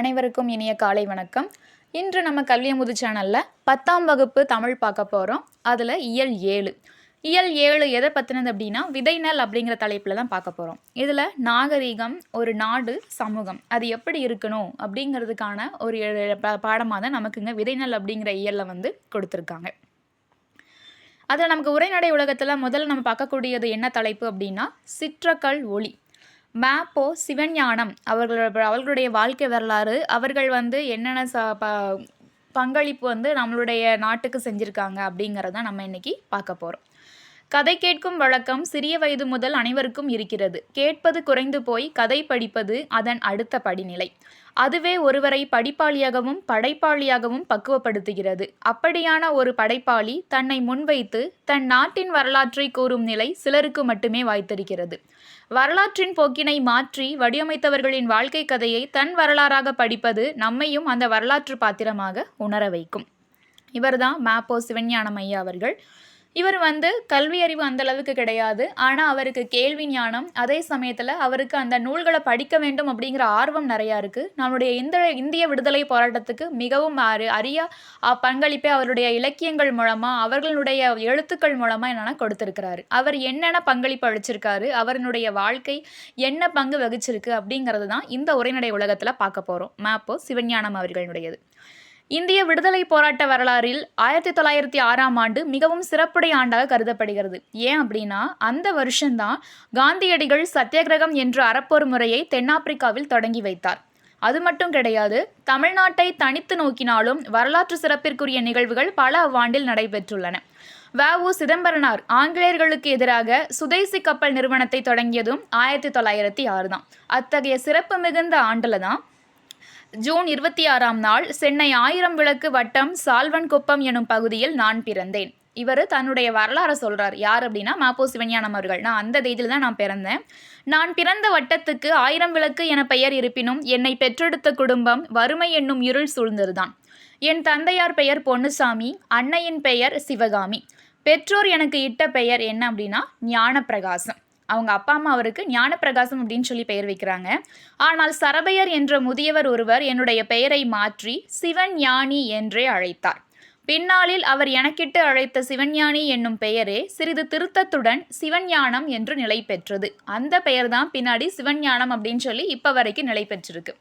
அனைவருக்கும் இனிய காலை வணக்கம். இன்று நம்ம கல்வியமுது சேனலில் 10ஆம் வகுப்பு தமிழ் பார்க்க போகிறோம். அதில் இயல் 7 எதை பற்றினது அப்படின்னா விதைநெல் அப்படிங்கிற தலைப்பில் தான் பார்க்க போகிறோம். இதில் நாகரிகம், ஒரு நாடு, சமூகம் அது எப்படி இருக்கணும் அப்படிங்கிறதுக்கான ஒரு பாடமாக தான் நமக்குங்க விதைநெல் அப்படிங்கிற இயலில் வந்து கொடுத்துருக்காங்க. அதில் நமக்கு உரைநடை உலகத்தில் முதல்ல நம்ம பார்க்கக்கூடியது என்ன தலைப்பு அப்படின்னா சிற்றக்கல் ஒளி. மேப்போ சிவஞானம் அவர்களுடைய வாழ்க்கை வரலாறு, அவர்கள் வந்து என்னென்ன பங்களிப்பு வந்து நம்மளுடைய நாட்டுக்கு செஞ்சுருக்காங்க அப்படிங்கிறத நம்ம இன்றைக்கி பார்க்க போகிறோம். கதை கேட்கும் வழக்கம் சிறிய வயது முதல் அனைவருக்கும் இருக்கிறது. கேட்பது குறைந்து போய் கதை படிப்பது அதன் அடுத்த படிநிலை. அதுவே ஒருவரை படிப்பாளியாகவும் படைப்பாளியாகவும் பக்குவப்படுத்துகிறது. அப்படியான ஒரு படைப்பாளி தன்னை முன்வைத்து தன் நாட்டின் வரலாற்றை கூறும் நிலை சிலருக்கு மட்டுமே வாய்த்திருக்கிறது. வரலாற்றின் போக்கினை மாற்றி வடிவமைத்தவர்களின் வாழ்க்கை கதையை தன் வரலாறாக படிப்பது நம்மையும் அந்த வரலாற்று பாத்திரமாக உணர வைக்கும். இவர்தான் மேப்போ சிவஞானம் ஐயா அவர்கள். இவர் வந்து கல்வி அறிவு அந்தளவுக்கு கிடையாது, ஆனால் அவருக்கு கேள்வி ஞானம், அதே சமயத்தில் அவருக்கு அந்த நூல்களை படிக்க வேண்டும் அப்படிங்கிற ஆர்வம் நிறையா இருக்குது. நம்மளுடைய இந்திய விடுதலை போராட்டத்துக்கு மிகவும் அரிய பங்களிப்பை அவருடைய இலக்கியங்கள் மூலமாக, அவர்களுடைய எழுத்துக்கள் மூலமாக என்னென்னா கொடுத்துருக்கிறாரு. அவர் என்னென்ன பங்களிப்பு அளிச்சிருக்காரு, அவருடைய வாழ்க்கை என்ன பங்கு வகிச்சிருக்கு அப்படிங்கிறது தான் இந்த உரைநடை உலகத்தில் பார்க்க போகிறோம். மேப்போ சிவஞானம் அவர்களுடையது. இந்திய விடுதலை போராட்ட வரலாறில் 1906ஆம் ஆண்டு மிகவும் சிறப்புடைய ஆண்டாக கருதப்படுகிறது. ஏன் அப்படின்னா அந்த வருஷம்தான் காந்தியடிகள் சத்தியாகிரகம் என்ற அறப்போர் முறையை தென்னாப்பிரிக்காவில் தொடங்கி வைத்தார். அது மட்டும் கிடையாது, தமிழ்நாட்டை தனித்து நோக்கினாலும் வரலாற்று சிறப்பிற்குரிய நிகழ்வுகள் பல அவ்வாண்டில் நடைபெற்றுள்ளன. வ.உ. சிதம்பரனார் ஆங்கிலேயர்களுக்கு எதிராக சுதேசி கப்பல் நிறுவனத்தை தொடங்கியதும் 1906 தான். அத்தகைய சிறப்பு மிகுந்த ஆண்டில் தான் ஜூன் 26ஆம் நாள் சென்னை 1000 விளக்கு வட்டம் சால்வன்குப்பம் எனும் பகுதியில் நான் பிறந்தேன். இவர் தன்னுடைய வரலாறை சொல்கிறார். யார் அப்படின்னா மேப்போ சிவஞானம் அவர்கள். நான் அந்த தேதியில் தான் நான் பிறந்தேன். நான் பிறந்த வட்டத்துக்கு 1000 விளக்கு என பெயர் இருப்பினும் என்னை பெற்றெடுத்த குடும்பம் வறுமை என்னும் இருள் சூழ்ந்ததுதான். என் தந்தையார் பெயர் பொன்னுசாமி, அன்னையின் பெயர் சிவகாமி. பெற்றோர் எனக்கு இட்ட பெயர் என்ன அப்படின்னா ஞானப்பிரகாசம். அவங்க அப்பா அம்மா அவருக்கு ஞானப்பிரகாசம் அப்படின்னு சொல்லி பெயர் வைக்கிறாங்க. ஆனால் சரபையர் என்ற முதியவர் ஒருவர் என்னுடைய பெயரை மாற்றி சிவஞானி என்றே அழைத்தார். பின்னாளில் அவர் எனக்கிட்டு அழைத்த சிவஞானி என்னும் பெயரே சிறிது திருத்தத்துடன் சிவஞானம் என்று நிலை பெற்றது. அந்த பெயர் தான் பின்னாடி சிவஞானம் அப்படின்னு சொல்லி இப்போ வரைக்கும் நிலை பெற்றிருக்கு.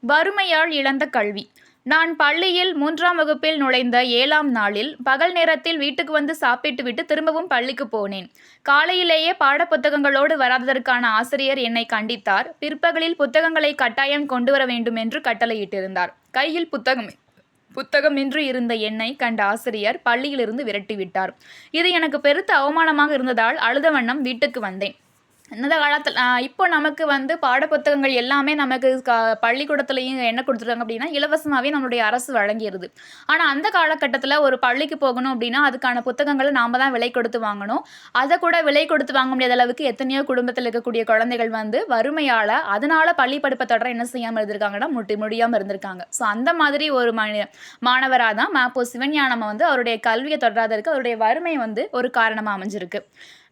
வறுமையால் இழந்த கல்வி. நான் பள்ளியில் 3ஆம் வகுப்பில் நுழைந்த 7ஆம் நாளில் பகல் நேரத்தில் வீட்டுக்கு வந்து சாப்பிட்டு விட்டு திரும்பவும் பள்ளிக்கு போனேன். காலையிலேயே பாடப்புத்தகங்களோடு வராததற்கான ஆசிரியர் என்னை கண்டித்தார். பிற்பகலில் புத்தகங்களை கட்டாயம் கொண்டு வர வேண்டும் என்று கட்டளையிட்டிருந்தார். கையில் புத்தகமின்றி இருந்த என்னை கண்ட ஆசிரியர் பள்ளியிலிருந்து விரட்டிவிட்டார். இது எனக்கு பெருத்த அவமானமாக இருந்ததால் அழுத வண்ணம் வீட்டுக்கு வந்தேன். இந்த காலத்தில் இப்போ நமக்கு வந்து பாடப்புத்தகங்கள் எல்லாமே நமக்கு பள்ளிக்கூடத்துலையும் என்ன கொடுத்துருக்காங்க அப்படின்னா இலவசமாகவே நம்மளுடைய அரசு வழங்கிடுது. ஆனால் அந்த காலகட்டத்தில் ஒரு பள்ளிக்கு போகணும் அப்படின்னா அதுக்கான புத்தகங்களை நாம் தான் விலை கொடுத்து வாங்கணும். அதை கூட விலை கொடுத்து வாங்க முடியாத அளவுக்கு எத்தனையோ குடும்பத்தில் இருக்கக்கூடிய குழந்தைகள் வந்து வறுமையால் அதனால் பள்ளி படிப்பை தொடர என்ன செய்யாமல் இருந்திருக்காங்கன்னா முடியாமல் இருந்திருக்காங்க. ஸோ அந்த மாதிரி ஒரு மாணவராக தான் மேப்போ சிவஞானம் வந்து அவருடைய கல்வியை தொடராதற்கு அவருடைய வறுமை வந்து ஒரு காரணமாக அமைஞ்சிருக்கு.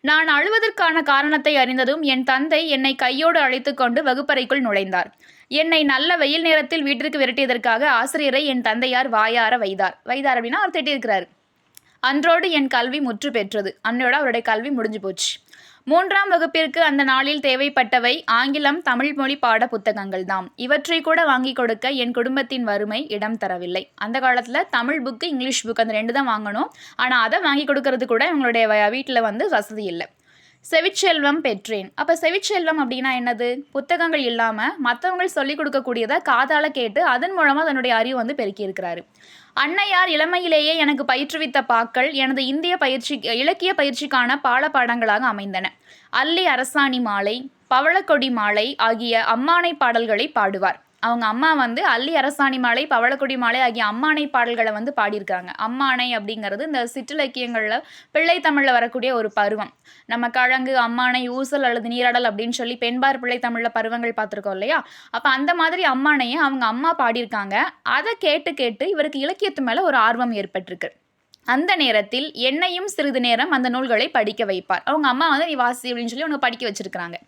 நான் அழுவதற்கான காரணத்தை அறிந்ததும் என் தந்தை என்னை கையோடு அழைத்து கொண்டு வகுப்பறைக்குள் நுழைந்தார். என்னை நல்ல வெயில் நேரத்தில் வீட்டிற்கு விரட்டியதற்காக ஆசிரியரை என் தந்தையார் வாயார வைத்தார் அப்படின்னா அவர் திட்டியிருக்கிறார். அன்றோடு என் கல்வி முற்று பெற்றது. அன்னையோட அவருடைய கல்வி முடிஞ்சு போச்சு. 3ஆம் வகுப்பிற்கு அந்த நாளில் தேவைப்பட்டவை ஆங்கிலம், தமிழ் மொழி பாட புத்தகங்கள் தான். இவற்றை கூட வாங்கி கொடுக்க என் குடும்பத்தின் வறுமை இடம் தரவில்லை. அந்த காலத்தில் தமிழ் புக்கு, இங்கிலீஷ் புக் அந்த 2 தான் வாங்கணும். ஆனால் அதை வாங்கி கொடுக்கறது கூட இவங்களுடைய வீட்டில் வந்து வசதி இல்லை. செவிச்செல்வம் பெற்றேன். அப்போ செவிச்செல்வம் அப்படின்னா என்னது? புத்தகங்கள் இல்லாமல் மற்றவங்க சொல்லிக் கொடுக்கக்கூடியதை காதால் கேட்டு அதன் மூலமாக தன்னுடைய அறிவு வந்து பெருக்கியிருக்கிறாரு. அன்னையார் இளமையிலேயே எனக்கு பயிற்றுவித்த பாக்கள் எனது இலக்கிய பயிற்சிக்கான பாடங்களாக அமைந்தன. அல்லி அரசாணி மாலை, பவளக்கொடி மாலை ஆகிய அம்மானை பாடல்களை பாடுவார். அவங்க அம்மா வந்து அல்லி அரசாணி மாலை, பவளக்கொடி மாலை ஆகிய அம்மானை பாடல்களை வந்து பாடியிருக்காங்க. அம்மானை அப்படிங்கிறது இந்த சிற்றிலக்கியங்களில் பிள்ளை தமிழில் வரக்கூடிய ஒரு பருவம். நம்ம கழங்கு, அம்மானை, ஊசல் அல்லது நீராடல் அப்படின்னு சொல்லி பெண்பார் பிள்ளை தமிழில் பருவங்கள் பார்த்துருக்கோம் இல்லையா? அப்போ அந்த மாதிரி அம்மானையை அவங்க அம்மா பாடியிருக்காங்க. அதை கேட்டு இவருக்கு இலக்கியத்து மேலே ஒரு ஆர்வம் ஏற்பட்டிருக்கு. அந்த நேரத்தில் என்னையும் சிறிது நேரம் அந்த நூல்களை படிக்க வைப்பார். அவங்க அம்மா வந்து நீ வாசி அப்படின்னு சொல்லி அவங்க படிக்க வச்சிருக்கிறாங்க.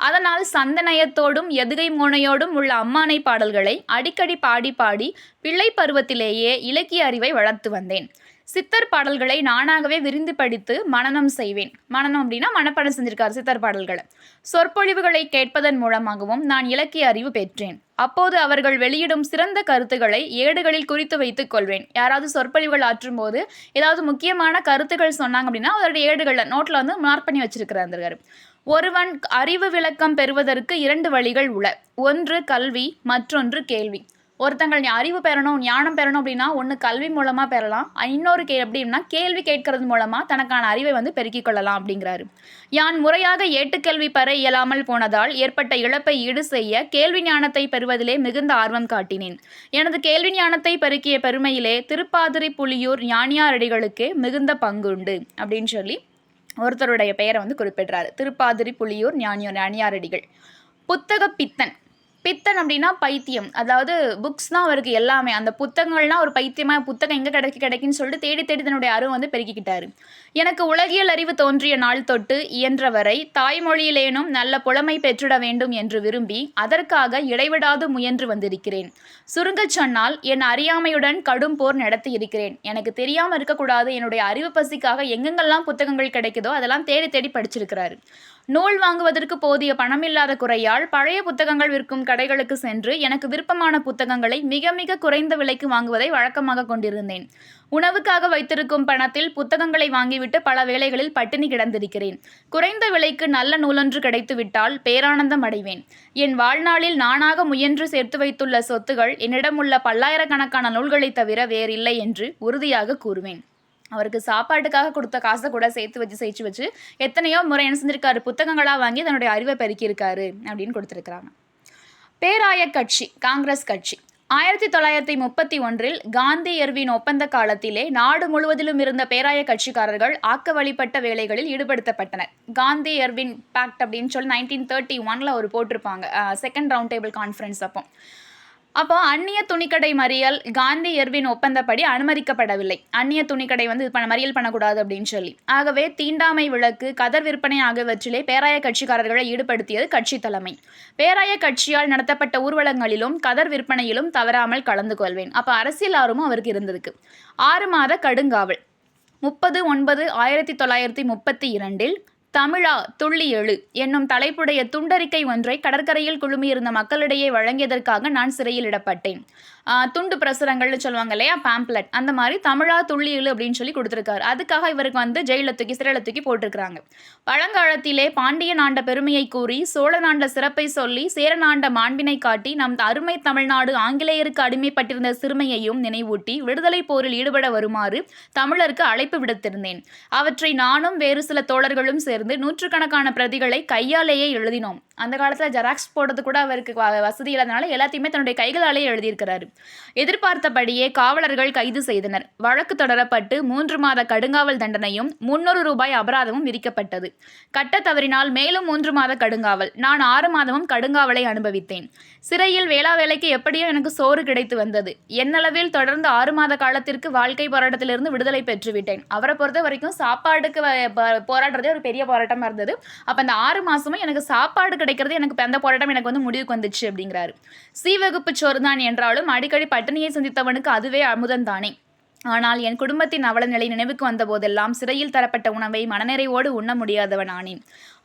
அதனால் சந்தனயத்தோடும் எதுகை மோனையோடும் உள்ள அம்மானை பாடல்களை அடிக்கடி பாடி பாடி பிள்ளை பருவத்திலேயே இலக்கிய அறிவை வளர்த்து வந்தேன். சித்தர் பாடல்களை நானாகவே விரிந்து படித்து மனனம் செய்வேன். மனனம் அப்படின்னா மனப்பாடம் செஞ்சிருக்காரு சித்தர் பாடல்களை. சொற்பொழிவுகளை கேட்பதன் மூலமாகவும் நான் இலக்கிய அறிவு பெற்றேன். அப்போது அவர்கள் வெளியிடும் சிறந்த கருத்துக்களை ஏடுகளில் குறித்து வைத்துக் கொள்வேன். யாராவது சொற்பொழிவுகள் ஆற்றும் போது ஏதாவது முக்கியமான கருத்துக்கள் சொன்னாங்க அப்படின்னா அதோடைய ஏடுகளில் நோட்டில் வந்து மார்க் பண்ணி வச்சிருக்கிறாரு. ஒருவன் அறிவு விளக்கம் பெறுவதற்கு 2 வழிகள் உள. ஒன்று கல்வி, மற்றொன்று கேள்வி. ஒருத்தங்கள் அறிவு பெறணும், ஞானம் பெறணும் அப்படின்னா ஒன்று கல்வி மூலமாக பெறலாம். இன்னொரு எப்படின்னா கேள்வி கேட்கறது மூலமாக தனக்கான அறிவை வந்து பெருக்கிக் கொள்ளலாம் அப்படிங்கிறாரு. யான் முறையாக ஏட்டுக்கல்வி பெற இயலாமல் போனதால் ஏற்பட்ட இழப்பை ஈடு செய்ய கேள்வி ஞானத்தை பெறுவதிலே மிகுந்த ஆர்வம் காட்டினேன். எனது கேள்வி ஞானத்தை பெருக்கிய பெருமையிலே திருப்பாதிரி புலியூர் ஞானியாரடிகளுக்கு மிகுந்த பங்குண்டு அப்படின்னு சொல்லி ஒருத்தருடைய பெயரை வந்து குறிப்பிடுறாரு. திருப்பாதிரி புலியூர் ஞானியாரடிகள். புத்தக பித்தன். பித்தன் அப்படின்னா பைத்தியம். அதாவது புக்ஸ் தான் அவருக்கு எல்லாமே. அந்த புத்தகங்கள்லாம் ஒரு பைத்தியமாக புத்தகம் எங்கே கிடைக்குன்னு சொல்லிட்டு தேடி தேடி தன்னுடைய அறிவு வந்து பெருக்கிக்கிட்டாரு. எனக்கு உலகியல் அறிவு தோன்றிய நாள் தொட்டு இயன்றவரை தாய்மொழியிலேனும் நல்ல புலமை பெற்றிட வேண்டும் என்று விரும்பி அதற்காக இடைவிடாது முயன்று வந்திருக்கிறேன். சுருங்கச் சொன்னால் என் அறியாமையுடன் கடும் போர் நடத்தி இருக்கிறேன். எனக்கு தெரியாமல் இருக்கக்கூடாது. என்னுடைய அறிவு பசிக்காக எங்கெங்கெல்லாம் புத்தகங்கள் கிடைக்குதோ அதெல்லாம் தேடி தேடி படிச்சிருக்கிறாரு. நூல் வாங்குவதற்கு போதிய பணமில்லாத குறையால் பழைய புத்தகங்கள் விற்கும் கடைகளுக்கு சென்று எனக்கு விருப்பமான புத்தகங்களை மிக மிக குறைந்த விலைக்கு வாங்குவதை வழக்கமாக கொண்டிருந்தேன். உணவுக்காக வைத்திருக்கும் பணத்தில் புத்தகங்களை வாங்கிவிட்டு பல வேளைகளில் பட்டினி கிடந்திருக்கிறேன். குறைந்த விலைக்கு நல்ல நூலொன்று கிடைத்துவிட்டால் பேரானந்தம் அடைவேன். என் வாழ்நாளில் நானாக முயன்று சேர்த்து வைத்துள்ள சொத்துகள் என்னிடமுள்ள பல்லாயிரக்கணக்கான நூல்களை தவிர வேறில்லை என்று உறுதியாக கூறுவேன். அவருக்கு சாப்பாட்டுக்காக கொடுத்த காசை கூட சேர்த்து வச்சு எத்தனையோ முறை என்ன செஞ்சிருக்காரு, புத்தகங்களாக வாங்கி தன்னுடைய அறிவை பெருக்கியிருக்காரு அப்படின்னு கொடுத்துருக்குறாங்க. பேராய கட்சி, காங்கிரஸ் கட்சி. 1931 காந்தி எர்வின் ஒப்பந்த காலத்திலே நாடு முழுவதிலும் இருந்த பேராய கட்சிக்காரர்கள் ஆக்க வழிபட்ட வேலைகளில் ஈடுபடுத்தப்பட்டனர். காந்தி எர்வின் பேக்ட் அப்படின்னு சொல்லி 1931 ஒரு போட்டிருப்பாங்க, செகண்ட் ரவுண்ட் டேபிள் கான்ஃபரன்ஸ். அப்போ அந்நிய துணிக்கடை மறியல் காந்தி எர்வின் ஒப்பந்தப்படி அனுமதிக்கப்படவில்லை. அந்நிய துணிக்கடை வந்து மறியல் பண்ணக்கூடாது அப்படின்னு சொல்லி. ஆகவே தீண்டாமை விளக்கு, கதர் விற்பனை ஆகியவற்றிலே பேராய கட்சிக்காரர்களை ஈடுபடுத்தியது கட்சி தலைமை. பேராய கட்சியால் நடத்தப்பட்ட ஊர்வலங்களிலும் கதர் விற்பனையிலும் தவறாமல் கலந்து கொள்வேன். அப்போ அரசியல் ஆர்வமும் அவருக்கு இருந்திருக்கு. 6 மாத கடுங்காவல். 30/9/1932 தமிழா துள்ளி எழு என்னும் தலைப்புடைய துண்டறிக்கை ஒன்றை கடற்கரையில் குழுமியிருந்த மக்களிடையே வழங்கியதற்காக நான் சிறையில் இடப்பட்டேன். துண்டு பிரசுரங்கள்னு சொல்லுவாங்க இல்லையா, பேம்ப்லெட், அந்த மாதிரி தமிழா துள்ளி எழு அப்படின்னு சொல்லி கொடுத்துருக்காரு. அதுக்காக இவருக்கு வந்து சிறையில் தூக்கி போட்டிருக்கிறாங்க. பழங்காலத்திலே பாண்டியன் ஆண்ட பெருமையை கூறி சோழ நாண்ட சிறப்பை சொல்லி சேர நாண்ட மாண்பினை காட்டி நம் அருமை தமிழ்நாடு ஆங்கிலேயருக்கு அடிமைப்பட்டிருந்த சிறுமையையும் நினைவூட்டி விடுதலை போரில் ஈடுபட வருமாறு தமிழருக்கு அழைப்பு விடுத்திருந்தேன். அவற்றை நானும் வேறு சில தோழர்களும் சேர்ந்து நூற்றுக்கணக்கான பிரதிகளை கையாலேயே எழுதினோம். அந்த காலத்தில் ஜெராக்ஸ் போடுறது கூட அவருக்கு வசதி இல்லாதனால எல்லாத்தையுமே தன்னுடைய கைகளாலேயே எழுதியிருக்கிறாரு. எதிர்பார்த்தபடியே காவலர்கள் கைது செய்தனர். வழக்கு தொடரப்பட்டு 3 மாத கடுங்காவல் தண்டனையும் 300 ரூபாய் அபராதமும் விதிக்கப்பட்டது. கட்ட தவறினால் மேலும் 3 மாத கடுங்காவல். நான் 6 மாதமும் கடுங்காவலை அனுபவித்தேன். சிறையில் வேளா வேலைக்கு எப்படியோ எனக்கு சோறு கிடைத்து வந்தது. என்னளவில் தொடர்ந்து 6 மாத காலத்திற்கு வாழ்க்கை போராட்டத்திலிருந்து விடுதலை பெற்றுவிட்டேன். அவரை பொறுத்த வரைக்கும் சாப்பாடுக்கு போராடுறதே ஒரு பெரிய போராட்டமாக இருந்தது. அப்போ அந்த 6 மாதமும் எனக்கு சாப்பாடு கிடைக்கிறது, எனக்கு அந்த போராட்டம் எனக்கு வந்து முடிவுக்கு வந்துச்சு அப்படிங்கிறாரு. வகுப்பு சோறுதான் என்றாலும் அடிக்கடி பட்டினியை சந்தித்தவனுக்கு அதுவே அமுதந்தானே. ஆனால் என் குடும்பத்தின் அவல நிலை நினைவுக்கு வந்த போதெல்லாம் சிறையில் தரப்பட்ட உணவை மனநிறைவோடு உண்ண முடியாதவன் ஆனேன்.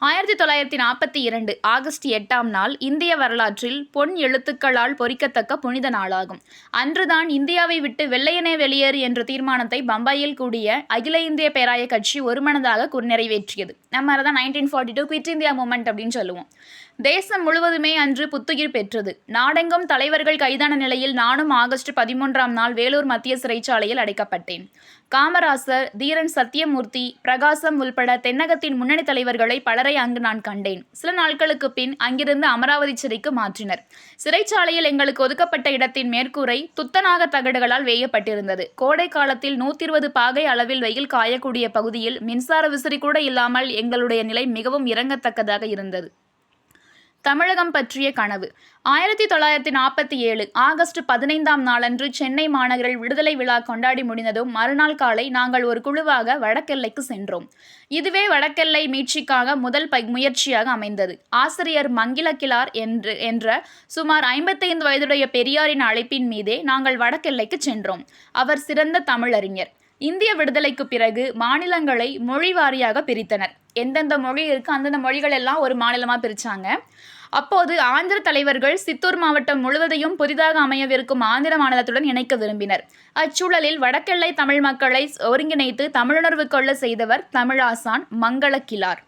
1942 ஆகஸ்ட் 8ஆம் நாள் இந்திய வரலாற்றில் பொன் எழுத்துக்களால் பொறிக்கத்தக்க புனித நாளாகும். அன்றுதான் இந்தியாவை விட்டு வெள்ளையனே வெளியேறு என்ற தீர்மானத்தை பம்பாயில் கூடிய அகில இந்திய பேராய கட்சி ஒருமனதாக நிறைவேற்றியது. நம்ம தான் 1942 குவிட் இந்தியா மூமெண்ட் அப்படின்னு சொல்லுவோம். தேசம் முழுவதுமே அன்று புத்துயிர் பெற்றது. நாடெங்கும் தலைவர்கள் கைதான நிலையில் நானும் ஆகஸ்ட் 13ஆம் நாள் வேலூர் மத்திய சிறைச்சாலையில் அடைக்கப்பட்டேன். காமராசர், தீரன் சத்தியமூர்த்தி, பிரகாசம் உள்பட தென்னகத்தின் முன்னணி தலைவர்களை பலரை அங்கு நான் கண்டேன். சில நாட்களுக்கு பின் அங்கிருந்து அமராவதி சிறைக்கு மாற்றினர். சிறைச்சாலையில் எங்களுக்கு ஒதுக்கப்பட்ட இடத்தின் மேற்கூரை துத்தநாக தகடுகளால் வேயப்பட்டிருந்தது. கோடை காலத்தில் 120 பாகை அளவில் வெயில் காயக்கூடிய பகுதியில் மின்சார விசிறி கூட இல்லாமல் எங்களுடைய நிலை மிகவும் இறங்கத்தக்கதாக இருந்தது. தமிழகம் பற்றிய கனவு. 1947 ஆகஸ்ட் 15ஆம் நாளன்று சென்னை மாநகரில் விடுதலை விழா கொண்டாடி முடிந்ததும் மறுநாள் காலை நாங்கள் ஒரு குழுவாக வடக்கெல்லைக்கு சென்றோம். இதுவே வடக்கெல்லை மீட்சிக்காக முதல் முயற்சியாக அமைந்தது. ஆசிரியர் மங்கிலக்கிழார் என்ற சுமார் 55 வயதுடைய பெரியாரின் அழைப்பின் மீதே நாங்கள் வடக்கெல்லைக்கு சென்றோம். அவர் சிறந்த தமிழறிஞர். இந்திய விடுதலைக்கு பிறகு மாநிலங்களை மொழி வாரியாக பிரித்தனர். எந்தெந்த மொழி இருக்கு அந்தந்த மொழிகள் எல்லாம் ஒரு மாநிலமாக பிரித்தாங்க. அப்போது ஆந்திர தலைவர்கள் சித்தூர் மாவட்டம் முழுவதையும் புதிதாக அமையவிருக்கும் ஆந்திர மாநிலத்துடன் இணைக்க விரும்பினர். அச்சூழலில் வடக்கெல்லை தமிழ் மக்களை ஒருங்கிணைத்து தமிழுணர்வு கொள்ள செய்தவர் தமிழாசான் மங்களக்கிழார்.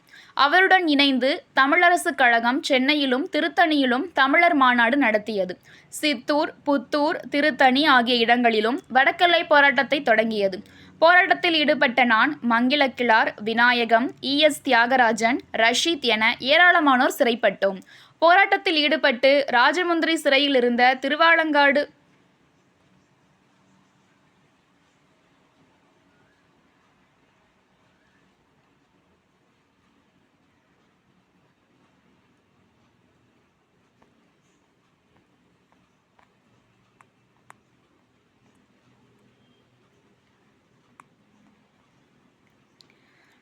அவருடன் இணைந்து தமிழரசு கழகம் சென்னையிலும் திருத்தணியிலும் தமிழர் மாநாடு நடத்தியது. சித்தூர், புத்தூர், திருத்தணி ஆகிய இடங்களிலும் வடக்கெல்லை போராட்டத்தை தொடங்கியது. போராட்டத்தில் ஈடுபட்ட நான், மங்கிலக்கிழார், விநாயகம், ES தியாகராஜன், ரஷீத் என ஏராளமானோர் சிறைப்பட்டோம். போராட்டத்தில் ஈடுபட்டு ராஜமுந்திரி சிறையில் இருந்த திருவாலங்காடு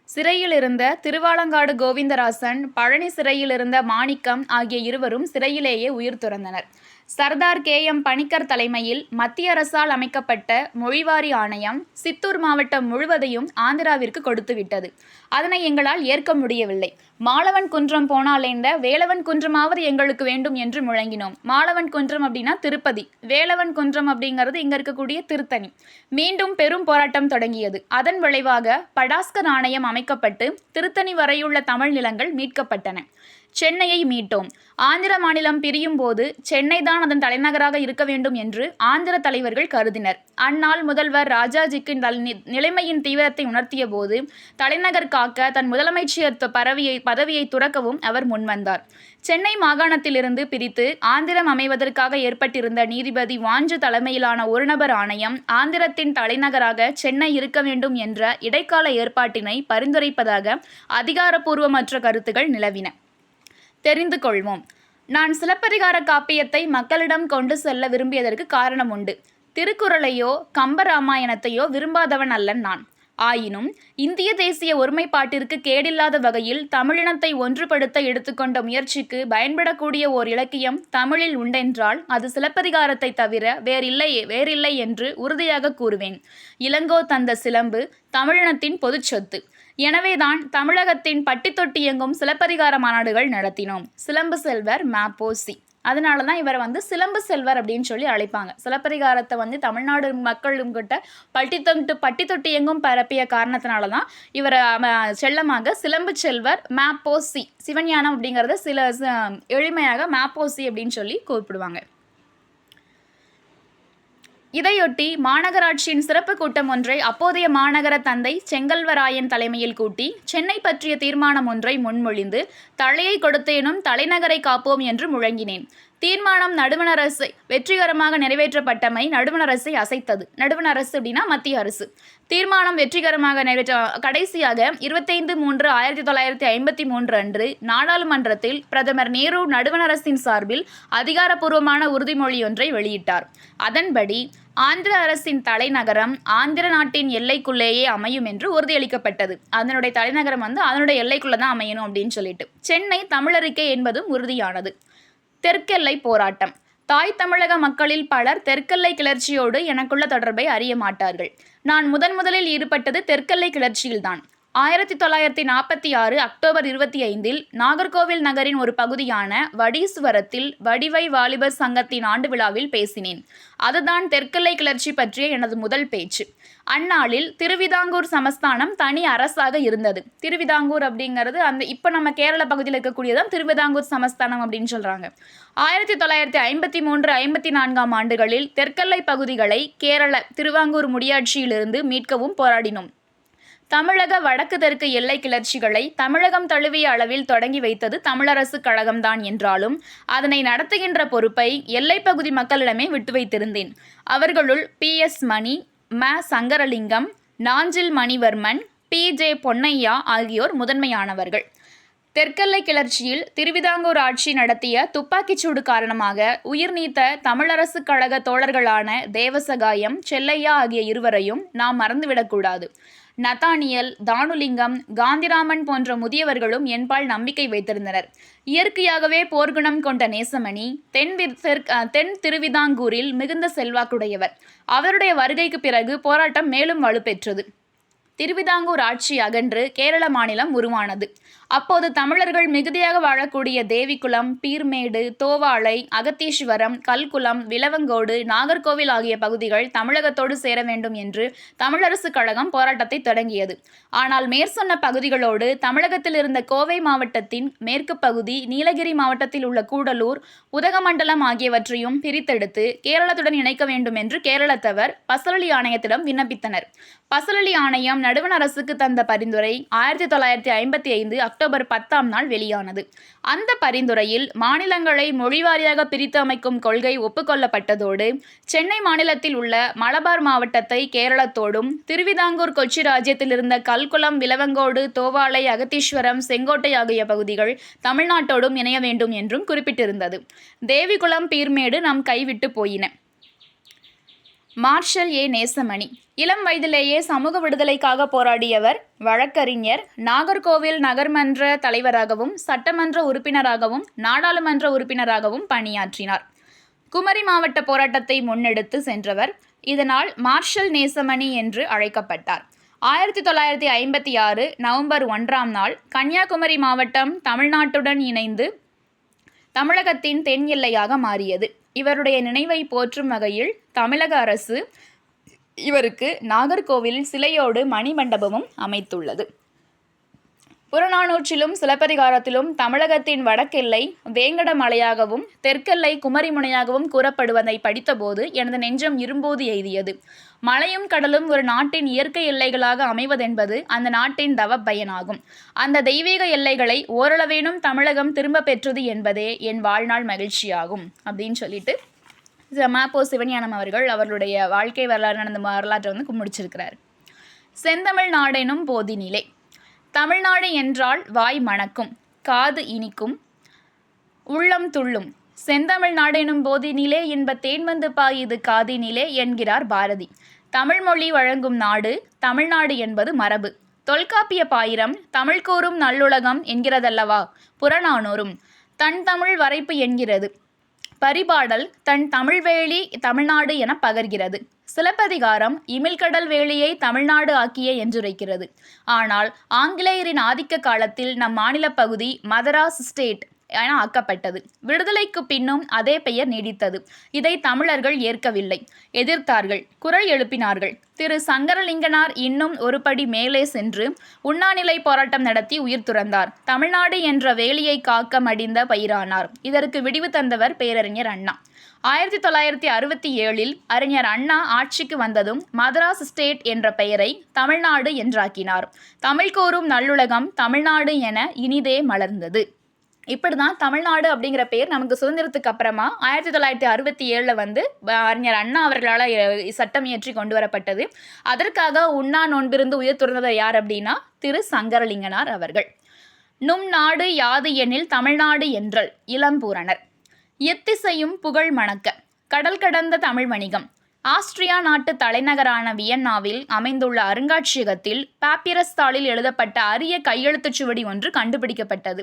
சிறையில் இருந்த திருவாலங்காடு கோவிந்தராசன், பழனி சிறையில் இருந்த மாணிக்கம் ஆகிய இருவரும் சிறையிலேயே உயிர் துறந்தனர். சர்தார் KM பணிக்கர் தலைமையில் மத்திய அரசால் அமைக்கப்பட்ட மொழிவாரி ஆணையம் சித்தூர் மாவட்டம் முழுவதையும் ஆந்திராவிற்கு கொடுத்துவிட்டது. அதனை எங்களால் ஏற்க முடியவில்லை. மாலவன் குன்றம் போனாலேண்ட வேலவன் குன்றமாவது எங்களுக்கு வேண்டும் என்று முழங்கினோம். மாலவன் குன்றம் அப்படின்னா திருப்பதி, வேலவன் குன்றம் அப்படிங்கிறது இங்கே இருக்கக்கூடிய திருத்தணி. மீண்டும் பெரும் போராட்டம் தொடங்கியது. அதன் விளைவாக படாஸ்கர் ஆணையம் அமைக்கப்பட்டு திருத்தணி வரையுள்ள தமிழ் நிலங்கள் மீட்கப்பட்டன. சென்னையை மீட்டோம். ஆந்திர மாநிலம் பிரியும் போது சென்னை தான் அதன் தலைநகராக இருக்க வேண்டும் என்று ஆந்திர தலைவர்கள் கருதினர். அந்நாள் முதல்வர் ராஜாஜிக்கு நிலைமையின் தீவிரத்தை உணர்த்திய போது தலைநகர் காக்க தன் முதலமைச்சர் பதவியை துறக்கவும் அவர் முன்வந்தார். சென்னை மாகாணத்திலிருந்து பிரித்து ஆந்திரம் அமைவதற்காக ஏற்பட்டிருந்த நீதிபதி வாஞ்சு தலைமையிலான ஒருநபர் ஆணையம் ஆந்திரத்தின் தலைநகராக சென்னை இருக்க வேண்டும் என்ற இடைக்கால ஏற்பாட்டினை பரிந்துரைப்பதாக அதிகாரப்பூர்வமற்ற கருத்துகள் நிலவின. தெரிந்து கொள்வோம். நான் சிலப்பதிகார காப்பியத்தை மக்களிடம் கொண்டு செல்ல விரும்பியதற்கு காரணம் உண்டு. திருக்குறளையோ கம்பராமாயணத்தையோ விரும்பாதவன் அல்லன் நான். ஆயினும் இந்திய தேசிய ஒருமைப்பாட்டிற்கு கேடில்லாத வகையில் தமிழினத்தை ஒன்றுபடுத்த எடுத்துக்கொண்ட முயற்சிக்கு பயன்படக்கூடிய ஓர் இலக்கியம் தமிழில் உண்டென்றால் அது சிலப்பதிகாரத்தை தவிர வேறில்லை என்று உறுதியாக கூறுவேன். இளங்கோ தந்த சிலம்பு தமிழினத்தின் பொதுச் சொத்து. எனவேதான் தமிழகத்தின் பட்டி தொட்டி எங்கும் சிலப்பதிகார மாநாடுகள் நடத்தினோம். சிலம்பு செல்வர் ம.பொ.சி. அதனால தான் இவரை சிலம்பு செல்வர் அப்படின்னு சொல்லி அழைப்பாங்க. சிலப்பதிகாரத்தை தமிழ்நாடு மக்களும் கிட்ட பட்டி தொட்டி எங்கும் பரப்பிய காரணத்தினால தான் இவரை செல்லமாக சிலம்பு செல்வர் ம.பொ.சி. சிவஞானம் அப்படிங்கிறத சில எளிமையாக ம.பொ.சி. அப்படின்னு சொல்லி கூப்பிடுவாங்க. இதையொட்டி மாநகராட்சியின் சிறப்பு கூட்டம் ஒன்றை அப்போதைய மாநகர தந்தை செங்கல்வராயன் தலைமையில் கூட்டி சென்னை பற்றிய தீர்மானம் ஒன்றை முன்மொழிந்து தலையை கொடுத்தேனும் தலைநகரை காப்போம் என்று முழங்கினேன். தீர்மானம் நடுவண் அரசை வெற்றிகரமாக நிறைவேற்றப்பட்டமை நடுவண் அரசை அசைத்தது. நடுவண் அரசு அப்படின்னா மத்திய அரசு. தீர்மானம் வெற்றிகரமாக கடைசியாக 25/3/1953 அன்று நாடாளுமன்றத்தில் பிரதமர் நேரு நடுவண் அரசின் சார்பில் அதிகாரப்பூர்வமான உறுதிமொழி ஒன்றை வெளியிட்டார். அதன்படி ஆந்திர அரசின் தலைநகரம் ஆந்திர நாட்டின் எல்லைக்குள்ளேயே அமையும் என்று உறுதியளிக்கப்பட்டது. அதனுடைய தலைநகரம் அதனுடைய எல்லைக்குள்ளே தான் அமையணும் அப்படின்னு சொல்லிட்டு சென்னை தமிழறிக்கை என்பதும் உறுதியானது. தெற்கெல்லை போராட்டம். தாய் தமிழக மக்களில் பலர் தெற்கெல்லை கிளர்ச்சியோடு எனக்குள்ள தொடர்பை அறிய மாட்டார்கள். நான் முதலில் ஈடுபட்டது தெற்கெல்லை கிளர்ச்சியில்தான். 1946 அக்டோபர் 25 நாகர்கோவில் நகரின் ஒரு பகுதியான வடீசுவரத்தில் வடிவை வாலிபர் சங்கத்தின் ஆண்டு விழாவில் பேசினேன். அதுதான் தெற்கெல்லை கிளர்ச்சி பற்றிய எனது முதல் பேச்சு. அந்நாளில் திருவிதாங்கூர் சமஸ்தானம் தனி அரசாக இருந்தது. திருவிதாங்கூர் அப்படிங்கிறது இப்போ நம்ம கேரள பகுதியில் இருக்கக்கூடியதான் திருவிதாங்கூர் சமஸ்தானம் அப்படின்னு சொல்கிறாங்க. 1953-54 ஆண்டுகளில் தெற்கெல்லை பகுதிகளை கேரள திருவாங்கூர் முடியாட்சியிலிருந்து மீட்கவும் போராடினோம். தமிழக வடக்கு தெற்கு எல்லை கிளர்ச்சிகளை தமிழகம் தழுவிய அளவில் தொடங்கி வைத்தது தமிழரசு கழகம்தான் என்றாலும் அதனை நடத்துகின்ற பொறுப்பை எல்லைப்பகுதி மக்களிடமே விட்டு வைத்திருந்தேன். அவர்களுள் PS மணி, ம. சங்கரலிங்கம், நாஞ்சில் மணிவர்மன், PJ பொன்னையா ஆகியோர் முதன்மையானவர்கள். தெற்கெல்லை கிளர்ச்சியில் திருவிதாங்கூர் ஆட்சி நடத்திய துப்பாக்கிச்சூடு காரணமாக உயிர் நீத்த தமிழரசு கழக தோழர்களான தேவசகாயம், செல்லையா ஆகிய இருவரையும் நாம் மறந்துவிடக்கூடாது. நத்தானியல், தானுலிங்கம், காந்திராமன் போன்ற முதியவர்களும் என்பால் நம்பிக்கை வைத்திருந்தனர். இயற்கையாகவே போர்க்குணம் கொண்ட நேசமணி தென் திருவிதாங்கூரில் மிகுந்த செல்வாக்குடையவர். அவருடைய வருகைக்கு பிறகு போராட்டம் மேலும் வலுப்பெற்றது. திருவிதாங்கூர் ஆட்சி அகன்று கேரள மாநிலம் உருவானது. அப்போது தமிழர்கள் மிகுதியாக வாழக்கூடிய தேவிக்குளம், பீர்மேடு, தோவாளை, அகத்தீஸ்வரம், கல்குளம், விளவங்கோடு, நாகர்கோவில் ஆகிய பகுதிகள் தமிழகத்தோடு சேர வேண்டும் என்று தமிழரசு கழகம் போராட்டத்தை தொடங்கியது. ஆனால் மேற்சொன்ன பகுதிகளோடு தமிழகத்தில் இருந்த கோவை மாவட்டத்தின் மேற்கு பகுதி, நீலகிரி மாவட்டத்தில் உள்ள கூடலூர், உதகமண்டலம் ஆகியவற்றையும் பிரித்தெடுத்து கேரளத்துடன் இணைக்க வேண்டும் என்று கேரளத்தவர் பசலலி ஆணையத்திடம் விண்ணப்பித்தனர். பசலலி ஆணையம் நடுவண் அரசுக்கு தந்த பரிந்துரை 1955 அக்டோபர் 10 வெளியானது. அந்த பரிந்துரையில் மாநிலங்களை மொழிவாரியாக பிரித்து அமைக்கும் கொள்கை ஒப்புக்கொள்ளப்பட்டதோடு சென்னை மாநிலத்தில் உள்ள மலபார் மாவட்டத்தை கேரளத்தோடும், திருவிதாங்கூர் கொச்சி ராஜ்யத்தில் இருந்த கல்குளம், விளவங்கோடு, தோவாளை, அகத்தீஸ்வரம், செங்கோட்டை ஆகிய பகுதிகள் தமிழ்நாட்டோடும் இணைய வேண்டும் என்றும் குறிப்பிட்டிருந்தது. தேவிகுளம், பீர்மேடு நம் கைவிட்டு போயின. மார்ஷல் ஏ. நேசமணி இளம் வயதிலேயே சமூக விடுதலைக்காக போராடியவர். வழக்கறிஞர். நாகர்கோவில் நகர்மன்ற தலைவராகவும், சட்டமன்ற உறுப்பினராகவும், நாடாளுமன்ற உறுப்பினராகவும் பணியாற்றினார். குமரி மாவட்ட போராட்டத்தை முன்னெடுத்து சென்றவர். இதனால் மார்ஷல் நேசமணி என்று அழைக்கப்பட்டார். 1956 நவம்பர் 1 கன்னியாகுமரி மாவட்டம் தமிழ்நாட்டுடன் இணைந்து தமிழகத்தின் தென் எல்லையாக மாறியது. இவருடைய நினைவை போற்றும் வகையில் தமிழக அரசு இவருக்கு நாகர்கோவிலில் சிலையோடு மணிமண்டபமும் அமைத்துள்ளது. புறநானூற்றிலும் சிலப்பதிகாரத்திலும் தமிழகத்தின் வடக்கெல்லை வேங்கடமலையாகவும் தெற்கெல்லை குமரிமுனையாகவும் கூறப்படுவதை படித்தபோது எனது நெஞ்சம் இரும்போது எய்தியது. மலையும் கடலும் ஒரு நாட்டின் இயற்கை எல்லைகளாக அமைவதென்பது அந்த நாட்டின் தவ பயனாகும். அந்த தெய்வீக எல்லைகளை ஓரளவேனும் தமிழகம் திரும்ப பெற்றது என்பதே என் வாழ்நாள் மகிழ்ச்சியாகும் அப்படின்னு சொல்லிட்டு ம.பொ. சிவஞானம் அவர்கள் அவர்களுடைய வாழ்க்கை வரலாறு நடந்த வரலாற்றை முடிச்சிருக்கிறார். செந்தமிழ் நாடெனும் போதினிலே. தமிழ்நாடு என்றால் வாய் மணக்கும், காது இனிக்கும், உள்ளம் துள்ளும். செந்தமிழ் நாடெனும் போதினிலே என்ப தேன் வந்து பாயுது காதினிலே என்கிறார் பாரதி. தமிழ் மொழி வழங்கும் நாடு தமிழ்நாடு என்பது மரபு. தொல்காப்பிய பாயிரம் தமிழ் கூறும் நல்லுலகம் என்கிறதல்லவா புறநானூறும். தன் தமிழ் வரைப்பு என்கிறது. பரிபாடல் தன் தமிழ்வேலி தமிழ்நாடு என பகர்கிறது. சிலப்பதிகாரம் இமிழ்கடல் வேலியை தமிழ்நாடு ஆக்கிய என்றுரைக்கிறது. ஆனால் ஆங்கிலேயரின் ஆதிக்க காலத்தில் நம் மாநில பகுதி மதராஸ் ஸ்டேட் என ஆக்கப்பட்டது. விடுதலைக்கு பின்னும் அதே பெயர் நீடித்தது. இதை தமிழர்கள் ஏற்கவில்லை, எதிர்த்தார்கள், குரல் எழுப்பினார்கள். திரு சங்கரலிங்கனார் இன்னும் ஒரு படி மேலே சென்று உண்ணாநிலை போராட்டம் நடத்தி உயிர் துறந்தார். தமிழ்நாடு என்ற வேலியை காக்க மடிந்த பயிரானார். இதற்கு விடிவு தந்தவர் பேரறிஞர் அண்ணா. 1967 அறிஞர் அண்ணா ஆட்சிக்கு வந்ததும் மதராஸ் ஸ்டேட் என்ற பெயரை தமிழ்நாடு என்றாக்கினார். தமிழ் கூறும் நல்லுலகம் தமிழ்நாடு என இனிதே மலர்ந்தது. இப்படி தான் தமிழ்நாடு அப்படிங்கிற பேர் நமக்கு சுதந்திரத்துக்கு அப்புறமா 1967 அறிஞர் அண்ணா அவர்களால் சட்டம் இயற்றி கொண்டு வரப்பட்டது. அதற்காக உண்ணா நோன்பிருந்து உயிர் துறந்தவர் யார் அப்படின்னா திரு சங்கரலிங்கனார் அவர்கள். நும் நாடு யாது எனில் தமிழ்நாடு என்றல் இளம்பூரணர். எத்திசையும் புகழ் மணக்க. கடல் கடந்த தமிழ் வணிகம். ஆஸ்திரியா நாட்டு தலைநகரான வியன்னாவில் அமைந்துள்ள அருங்காட்சியகத்தில் பாப்பிரஸ் தாளில் எழுதப்பட்ட அரிய கையெழுத்துச் சுவடி ஒன்று கண்டுபிடிக்கப்பட்டது.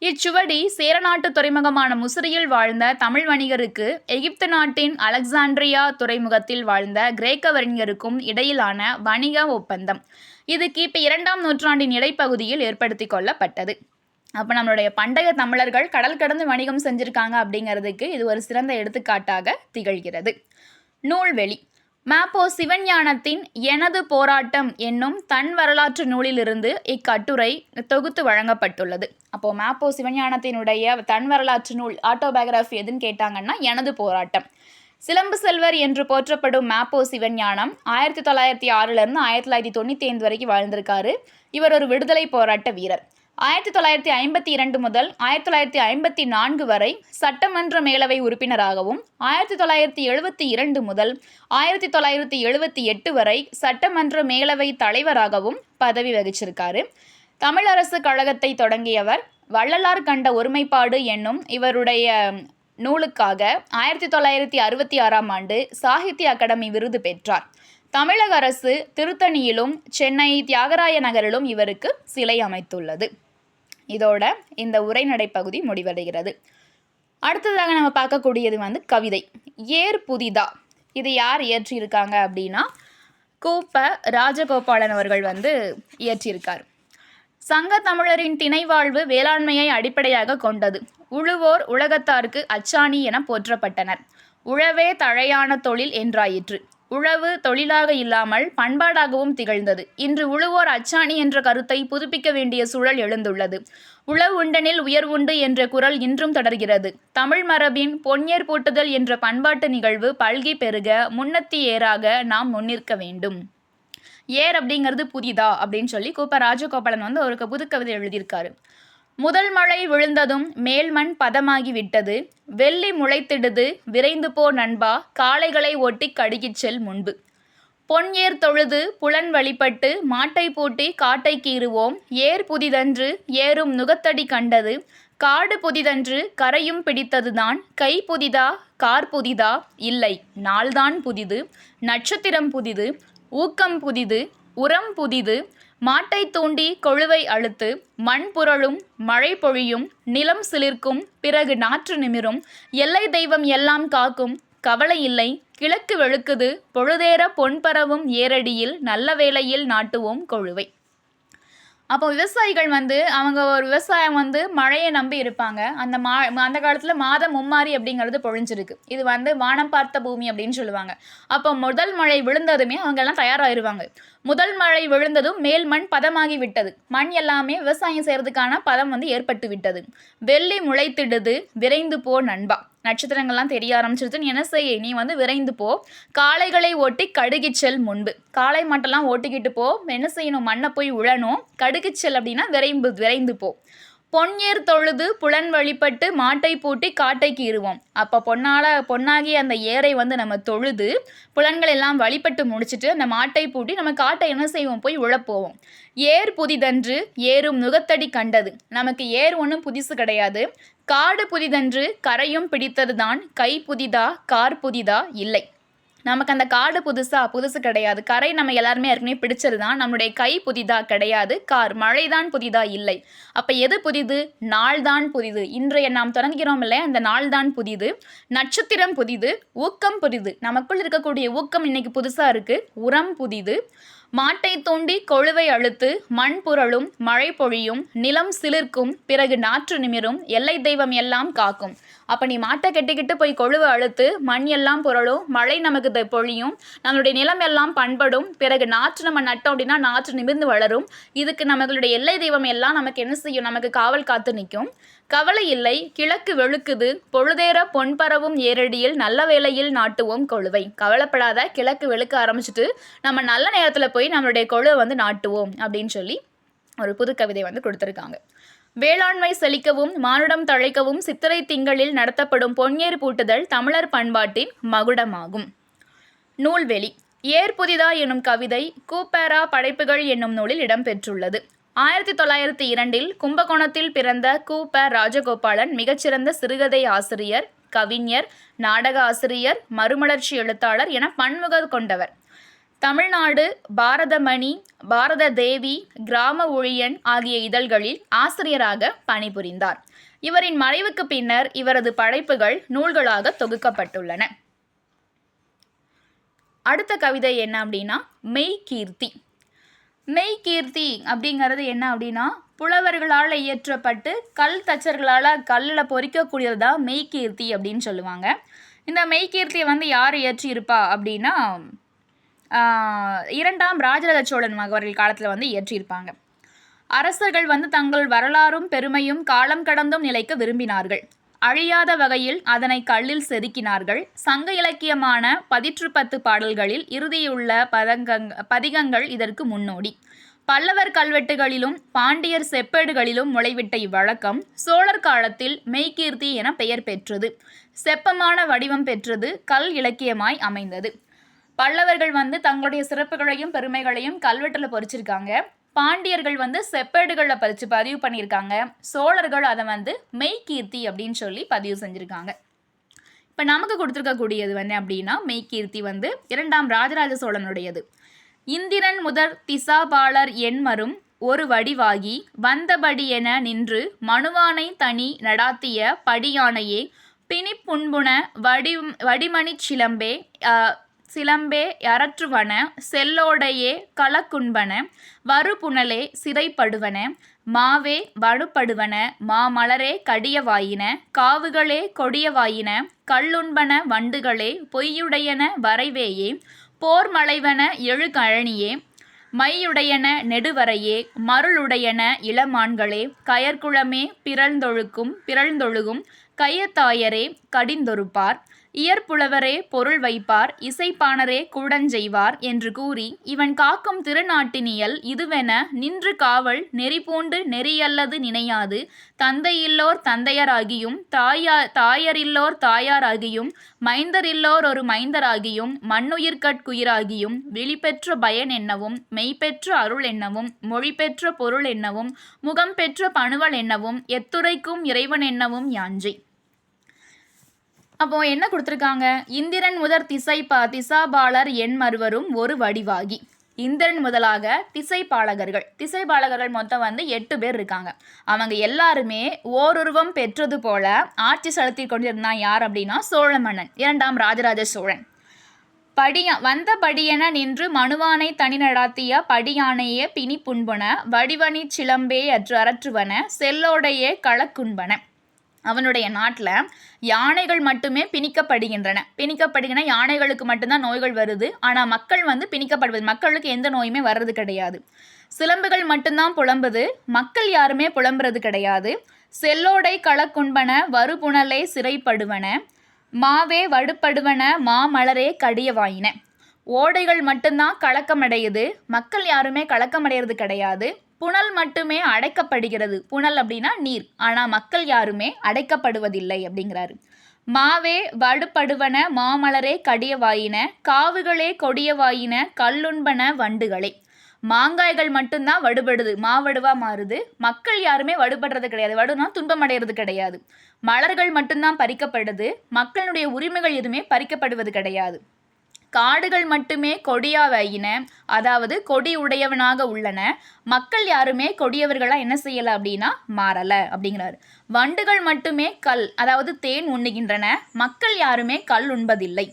இச்சுவடி சேரநாட்டு துறைமுகமான முசிறியில் வாழ்ந்த தமிழ் வணிகருக்கு எகிப்து நாட்டின் அலெக்சாண்ட்ரியா துறைமுகத்தில் வாழ்ந்த கிரேக்க வணிகருக்கும் இடையிலான வணிக ஒப்பந்தம். இது கிபி 2ஆம் நூற்றாண்டின் இடைப்பகுதியில் ஏற்படுத்தி கொள்ளப்பட்டது. அப்போ நம்மளுடைய பண்டைய தமிழர்கள் கடல் கடந்து வணிகம் செஞ்சுருக்காங்க அப்படிங்கிறதுக்கு இது ஒரு சிறந்த எடுத்துக்காட்டாக திகழ்கிறது. நூல்வெளி. ம.பொ. சிவஞானத்தின் எனது போராட்டம் என்னும் தன் வரலாற்று நூலிலிருந்து இக்கட்டுரை தொகுத்து வழங்கப்பட்டுள்ளது. அப்போது ம.பொ. சிவஞானத்தினுடைய தன் வரலாற்று நூல் ஆட்டோபயோகிராஃபி எதுன்னு கேட்டாங்கன்னா எனது போராட்டம். சிலம்பு செல்வர் என்று போற்றப்படும் ம.பொ. சிவஞானம் 1906 1995 வரைக்கும் வாழ்ந்திருக்காரு. இவர் ஒரு விடுதலை போராட்ட வீரர். 1952 முதல் 1954 வரை சட்டமன்ற மேலவை உறுப்பினராகவும், 1972 முதல் 1978 வரை சட்டமன்ற மேலவை தலைவராகவும் பதவி வகிச்சிருக்காரு. தமிழரசு கழகத்தை தொடங்கியவர். வள்ளலார் கண்ட ஒருமைப்பாடு என்னும் இவருடைய நூலுக்காக 1966ஆம் ஆண்டு சாகித்ய அகாடமி விருது பெற்றார். தமிழக அரசு திருத்தணியிலும் சென்னை தியாகராய நகரிலும் இவருக்கு சிலை அமைத்துள்ளது. இதோட இந்த உரைநடை பகுதி முடிவடைகிறது. அடுத்ததாக நம்ம பார்க்கக்கூடியது வந்து கவிதை ஏர் புதிதா. இது யார் இயற்றியிருக்காங்க அப்படின்னா கூப்ப ராஜகோபாலன் அவர்கள் வந்து இயற்றியிருக்கார். சங்க தமிழரின் திணைவாழ்வு வேளாண்மையை அடிப்படையாக கொண்டது. உழுவோர் உலகத்தார்க்கு அச்சாணி என போற்றப்பட்டனர். உழவே தழையான தொழில் என்றாயிற்று. உழவு தொழிலாக இல்லாமல் பண்பாடாகவும் திகழ்ந்தது. இன்று உழுவோர் அச்சாணி என்ற கருத்தை புதுப்பிக்க வேண்டிய சூழல் எழுந்துள்ளது. உழவு உண்டனில் உயர்வுண்டு என்ற குரல் இன்றும் தொடர்கிறது. தமிழ் மரபின் பொன்னியர் பூட்டுதல் என்ற பண்பாட்டு நிகழ்வு பல்கி பெருக முன்னத்தி ஏறாக நாம் முன்னிற்க வேண்டும். ஏர் அப்படிங்கிறது புதிதா அப்படின்னு சொல்லி கூப்ப ராஜகோபாலன் வந்து ஒரு புதுக்கவிதை எழுதியிருக்காரு. முதல் மழை விழுந்ததும் மேல்மண் பதமாகி விட்டது. வெள்ளி முளைத்திடுது விரைந்து போ நண்பா காளைகளை ஒட்டி கடுகிச் செல் முன்பு. பொன் ஏர் தொழுது புலன் வழிபட்டு மாட்டை பூட்டி காட்டை கீறுவோம். ஏர் புதிதன்று ஏறும் நுகத்தடி கண்டது. காடு புதிதன்று கரையும் பிடித்ததுதான். கை புதிதா கார் புதிதா இல்லை நாள்தான் புதிது. நட்சத்திரம் புதிது ஊக்கம் புதிது உரம் புதிது. மாட்டை தூண்டி கொழுவை அழுத்து மண் புரளும் மழை பொழியும் நிலம் சிலிர்க்கும் பிறகு நாற்று நிமிரும். எல்லை தெய்வம் எல்லாம் காக்கும் கவலை இல்லை கிழக்கு வெளுக்குது பொழுதேற பொன் பரவும் ஏரடியில் நல்ல வேளையில் நாட்டுவோம் கொழுவை. அப்போ விவசாயிகள் வந்து அவங்க ஒரு விவசாயம் வந்து மழையை நம்பி இருப்பாங்க. அந்த காலத்தில் மாதம் மும்மாரி அப்படிங்கிறது பொழிஞ்சிருக்கு. இது வந்து வானம் பார்த்த பூமி அப்படின்னு சொல்லுவாங்க. அப்போ முதல் மழை விழுந்ததுமே அவங்க எல்லாம் தயாராகிடுவாங்க. முதல் மழை விழுந்ததும் மேல் மண் பதமாகி விட்டது. மண் எல்லாமே விவசாயம் செய்கிறதுக்கான பதம் வந்து ஏற்பட்டு விட்டது. வெள்ளி முளைத்திடுது விரைந்து போ நண்பா. நட்சத்திரங்கள்லாம் தெரிய ஆரம்பிச்சிருது. நீ என்ன செய்ய நீ வந்து விரைந்து போ. காளைகளை ஓட்டி கடுகிச்செல் முன்பு. காளை மாட்டெல்லாம் ஓட்டிக்கிட்டு போ. என்ன செய்யணும் மண்ணை போய் உழணும். கடுகிச்செல் அப்படின்னா விரைந்து போ. பொன்ஏர் தொழுது புலன் வழிபட்டு மாட்டை பூட்டி காட்டை கீறுவோம். அப்போ பொன்னாகி அந்த ஏரை வந்து நம்ம தொழுது புலன்கள் எல்லாம் வழிபட்டு முடிச்சுட்டு அந்த மாட்டை பூட்டி நம்ம காட்டை என்ன செய்வோம் போய் உழப்போவோம். ஏர் புதிதன்று ஏறும் நுகத்தடி கண்டது. நமக்கு ஏர் ஒன்றும் புதுசு கிடையாது. காடு புதிதன்று கரையும் பிடித்தது தான். கை புதிதா கார் புதிதா இல்லை. நமக்கு அந்த காடு புதுசு கிடையாது. கரை நம்ம எல்லாருமே ஏற்கனவே பிடிச்சது தான். நம்மளுடைய கை புதிதா கிடையாது. கார் மழைதான் புதிதா இல்லை. அப்போ எது புதிது? நாள் தான் புதிது. இன்றைய நாம் தொடங்குகிறோம் இல்லை அந்த நாள் தான் புதிது. நட்சத்திரம் புதிது ஊக்கம் புதிது. நமக்குள் இருக்கக்கூடிய ஊக்கம் இன்னைக்கு புதுசாக இருக்குது. உரம் புதிது. மாட்டை தூண்டி கொழுவை அழுத்து மண் புரளும் மழை பொழியும் நிலம் சிலிர்க்கும் பிறகு நாற்று நிமிரும் எல்லை தெய்வம் எல்லாம் காக்கும். அப்போ நீ மாட்டை கட்டிக்கிட்டு போய் கொழுவை அழுத்து மண் எல்லாம் புரளும் மழை நமக்கு பொழியும் நம்மளுடைய நிலம் எல்லாம் பண்படும். பிறகு நாற்று நம்ம நட்டோம் அப்படின்னா நாற்று நிமிர்ந்து வளரும். இதுக்கு நம்மளுடைய எல்லை தெய்வம் எல்லாம் நமக்கு என்ன செய்யும்? நமக்கு காவல் காத்து நிற்கும். கவலை இல்லை கிழக்கு வெளுக்குது பொழுதேற பொன் பரவும் ஏரடியில் நல்ல வேளையில் நாட்டுவோம் கொழுவை. கவலைப்படாத கிழக்கு வெளுக்க ஆரம்பிச்சுட்டு நம்ம நல்ல நேரத்தில் போய் நம்மளுடைய கொழுவை வந்து நாட்டுவோம் அப்படின்னு சொல்லி ஒரு புது கவிதை வந்து கொடுத்துருக்காங்க. வேளாண்மை செழிக்கவும் மானுடம் தழைக்கவும் சித்திரை திங்களில் நடத்தப்படும் பொன்ஏர் பூட்டுதல் தமிழர் பண்பாட்டின் மகுடமாகும். நூல்வெளி ஏர் புதிதா எனும் கவிதை கூப்பேரா படைப்புகள் என்னும் நூலில் இடம்பெற்றுள்ளது. 1902 கும்பகோணத்தில் பிறந்த கூப்ப ராஜகோபாலன் மிகச்சிறந்த சிறுகதை ஆசிரியர், கவிஞர், நாடக ஆசிரியர், மறுமலர்ச்சி எழுத்தாளர் என பன்முக கொண்டவர். தமிழ்நாடு, பாரதமணி, பாரத தேவி, கிராம ஊழியன் ஆகிய இதழ்களில் ஆசிரியராக பணிபுரிந்தார். இவரின் மறைவுக்கு பின்னர் இவரது படைப்புகள் நூல்களாக தொகுக்கப்பட்டுள்ளன. அடுத்த கவிதை என்ன அப்படின்னா மெய்கீர்த்தி. மெய்கீர்த்தி அப்படிங்கிறது என்ன அப்படின்னா புலவர்களால் இயற்றப்பட்டு கல் தச்சர்களால் கல்லில் பொறிக்கக்கூடியது தான் மெய்கீர்த்தி அப்படின்னு சொல்லுவாங்க. இந்த மெய்கீர்த்தியை வந்து யார் இயற்றியிருப்பா அப்படின்னா இரண்டாம் ராஜராஜ சோழன் அவர்கள் காலத்தில் வந்து இயற்றியிருப்பாங்க. அரசர்கள் வந்து தங்கள் வரலாறும் பெருமையும் காலம் கடந்தும் நிலைக்க விரும்பினார்கள். அழியாத வகையில் அதனை கல்லில் செதுக்கினார்கள். சங்க இலக்கியமான 10 பாடல்களில் இறுதியுள்ள பதிகங்கள் இதற்கு முன்னோடி. பல்லவர் கல்வெட்டுகளிலும் பாண்டியர் செப்பேடுகளிலும் முளைவிட்ட இவ்வழக்கம் சோழர் காலத்தில் மெய்கீர்த்தி என பெயர் பெற்றது. செப்பமான வடிவம் பெற்றது. கல் இலக்கியமாய் அமைந்தது. பல்லவர்கள் வந்து தங்களுடைய சிறப்புகளையும் பெருமைகளையும் கல்வெட்டில் பொறிச்சிருக்காங்க. பாண்டியர்கள் வந்து செப்பேடுகளில் பதிவு பண்ணியிருக்காங்க. சோழர்கள் அதை வந்து மெய்கீர்த்தி அப்படின்னு சொல்லி பதிவு செஞ்சுருக்காங்க. இப்போ நமக்கு கொடுத்துருக்கக்கூடியது வந்து அப்படின்னா மெய்கீர்த்தி வந்து 2ஆம் ராஜராஜ சோழனுடையது. இந்திரன் முதற் திசாபாலர் என்மரும் ஒரு வடிவாகி வந்தபடி என நின்று மனுவானை தனி நடாத்திய படியானையே பிணிப்புண்புண வடிமணிச் சிலம்பே யரற்றுவன செல்லோடையே களக்குண்பன வருபுனலே சிறைப்படுவன மாவே வடுப்படுவன மாமலரே கடியவாயின காவுகளே கொடியவாயின கல்லுண்பன வண்டுகளே பொய்யுடையன வரைவேயே போர்மலைவன எழுகழனியே மையுடையன நெடுவரையே மருளுடையன இளமான்களே கயற்குளமே பிறழ்ந்தொழுகும் கையத்தாயரே கடிந்தொருப்பார் இயற்புலவரே பொருள் வைப்பார் இசைப்பாணரே கூடஞ்செய்வார் என்று கூறி இவன் காக்கும் திருநாட்டினியல் இதுவென நின்று காவல் நெறிபூண்டு நெறியல்லது நினையாது தந்தையில்லோர் தந்தையராகியும் தாயரில்லோர் தாயாராகியும் மைந்தரில்லோர் ஒரு மைந்தராகியும் மண்ணுயிர்கட்குயிராகியும் விழிபெற்ற பயன் என்னவும் மெய்பெற்ற அருள் என்னவும் மொழி பெற்ற பொருள் என்னவும் முகம் பெற்ற பணுவல் என்னவும் எத்துரைக்கும் இறைவன் என்னவும் யாஞ்சி. அப்போ என்ன கொடுத்துருக்காங்க? இந்திரன் முதற் திசாபாலர் என்மருவரும் ஒரு வடிவாகி. இந்திரன் முதலாக திசைப்பாலகர்கள் மொத்தம் வந்து 8 பேர் இருக்காங்க. அவங்க எல்லாருமே ஓருருவம் பெற்றது போல ஆட்சி செலுத்தி கொண்டிருந்தான். யார் அப்படின்னா சோழ மன்னன் 2ஆம் ராஜராஜ சோழன். வந்தபடியென நின்று மனுவானை தனி நடாத்திய படியானையே பிணி புண்புன வடிவனி சிலம்பே அரற்றுவன செல்லோடையே களக்குண்பன. அவனுடைய நாட்டில் யானைகள் மட்டுமே பிணிக்கப்படுகின்றன. யானைகளுக்கு மட்டும்தான் நோய்கள் வருது. ஆனால் மக்கள் வந்து பிணிக்கப்படுவது, மக்களுக்கு எந்த நோயுமே வர்றது கிடையாது. சிலம்புகள் மட்டும்தான் புலம்புது, மக்கள் யாருமே புலம்புறது கிடையாது. செல்லோடை களக்குண்பன வருபுணலை சிறைப்படுவன மாவே வடுப்படுவன மாமலரே கடியவாயின. ஓடைகள் மட்டும்தான் கலக்கமடையுது, மக்கள் யாருமே கலக்கமடைகிறது கிடையாது. புனல் மட்டுமே அடைக்கப்படுகிறது. புனல் அப்படின்னா நீர், ஆனால் மக்கள் யாருமே அடைக்கப்படுவதில்லை அப்படிங்கிறாரு. மாவே வடுப்படுவன மாமலரே கடியவாயின காவுகளே கொடியவாயின கல்லுண்பன வண்டுகளே. மாங்காய்கள் மட்டும்தான் வடுபடுது, மாவடுவா மாறுது. மக்கள் யாருமே வடுபடுறது கிடையாது. வடுனா துன்பம் அடைகிறது கிடையாது. மலர்கள் மட்டும்தான் பறிக்கப்படுது, மக்களுடைய உரிமைகள் எதுவுமே பறிக்கப்படுவது கிடையாது. காடுகள் மட்டுமே கொடியாவாயின, அதாவது கொடி உடையவனாக உள்ளன. மக்கள் யாருமே கொடியவர்களாக என்ன செய்யலை அப்படின்னா மாறலை அப்படிங்கிறாரு. வண்டுகள் மட்டுமே அதாவது தேன் உண்ணுகின்றன, மக்கள் யாருமே கல் உண்பதில்லை.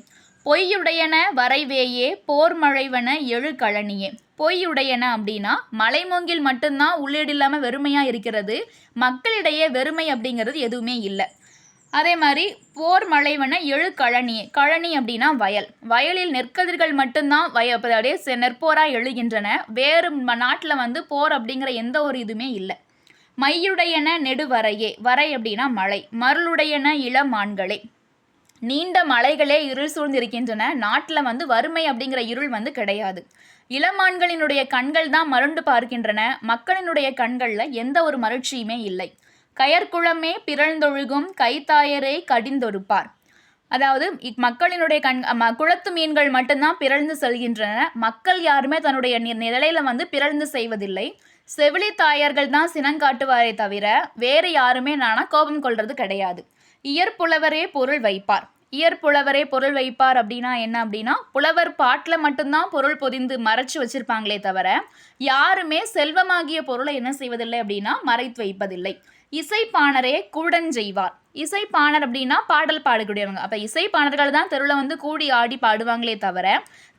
பொய்யுடையன வரைவேயே போர்மழைவன எழுகழனியே. பொய்யுடையன அப்படின்னா மலைமூங்கில் மட்டும்தான் உள்ளீடு இல்லாமல் வெறுமையாக இருக்கிறது. மக்களிடையே வெறுமை அப்படிங்கிறது எதுவுமே இல்லை. அதே மாதிரி போர் மலைவன கழனி அப்படின்னா வயலில் நெற்கதிர்கள் மட்டும்தான் அப்படியே நெற்போராக எழுகின்றன. வேறு நாட்டில் வந்து போர் அப்படிங்கிற எந்த ஒரு இதுவுமே இல்லை. மையுடையன நெடுவரையே, வரை அப்படின்னா மலை. மருளுடையன இளமான்களே, நீண்ட மலைகளே இருள் சூழ்ந்திருக்கின்றன. நாட்டில் வந்து வறுமை அப்படிங்கிற இருள் வந்து கிடையாது. இளமான்களினுடைய கண்கள் தான் மருண்டு பார்க்கின்றன. மக்களினுடைய கண்களில் எந்த ஒரு மகிழ்ச்சியுமே இல்லை. கயற்குளமே பிறழ்ந்தொழுகும் கைத்தாயரை கடிந்தொருப்பார். அதாவது மக்களினுடைய குளத்து மீன்கள் மட்டும்தான் பிறழ்ந்து செல்கின்றன. மக்கள் யாருமே தன்னுடைய நிலையில வந்து பிறழ்ந்து செய்வதில்லை. செவிலி தாயர்கள் தான் சினங்காட்டுவாரே தவிர வேறு யாருமே கோபம் கொள்வது கிடையாது. இயற்புலவரே பொருள் வைப்பார். அப்படின்னா என்ன அப்படின்னா, புலவர் பாட்டில் மட்டும்தான் பொருள் பொதிந்து மறைச்சு வச்சிருப்பாங்களே தவிர யாருமே செல்வமாகிய பொருளை என்ன செய்வதில்லை அப்படின்னா மறைத்து வைப்பதில்லை. இசைப்பாணரே கூடஞ்செய்வார். இசைப்பாணர் அப்படின்னா பாடல் பாடக்கூடியவங்க. அப்போ இசைப்பாணர்கள் தான் தெருவில் வந்து கூடி ஆடி பாடுவாங்களே தவிர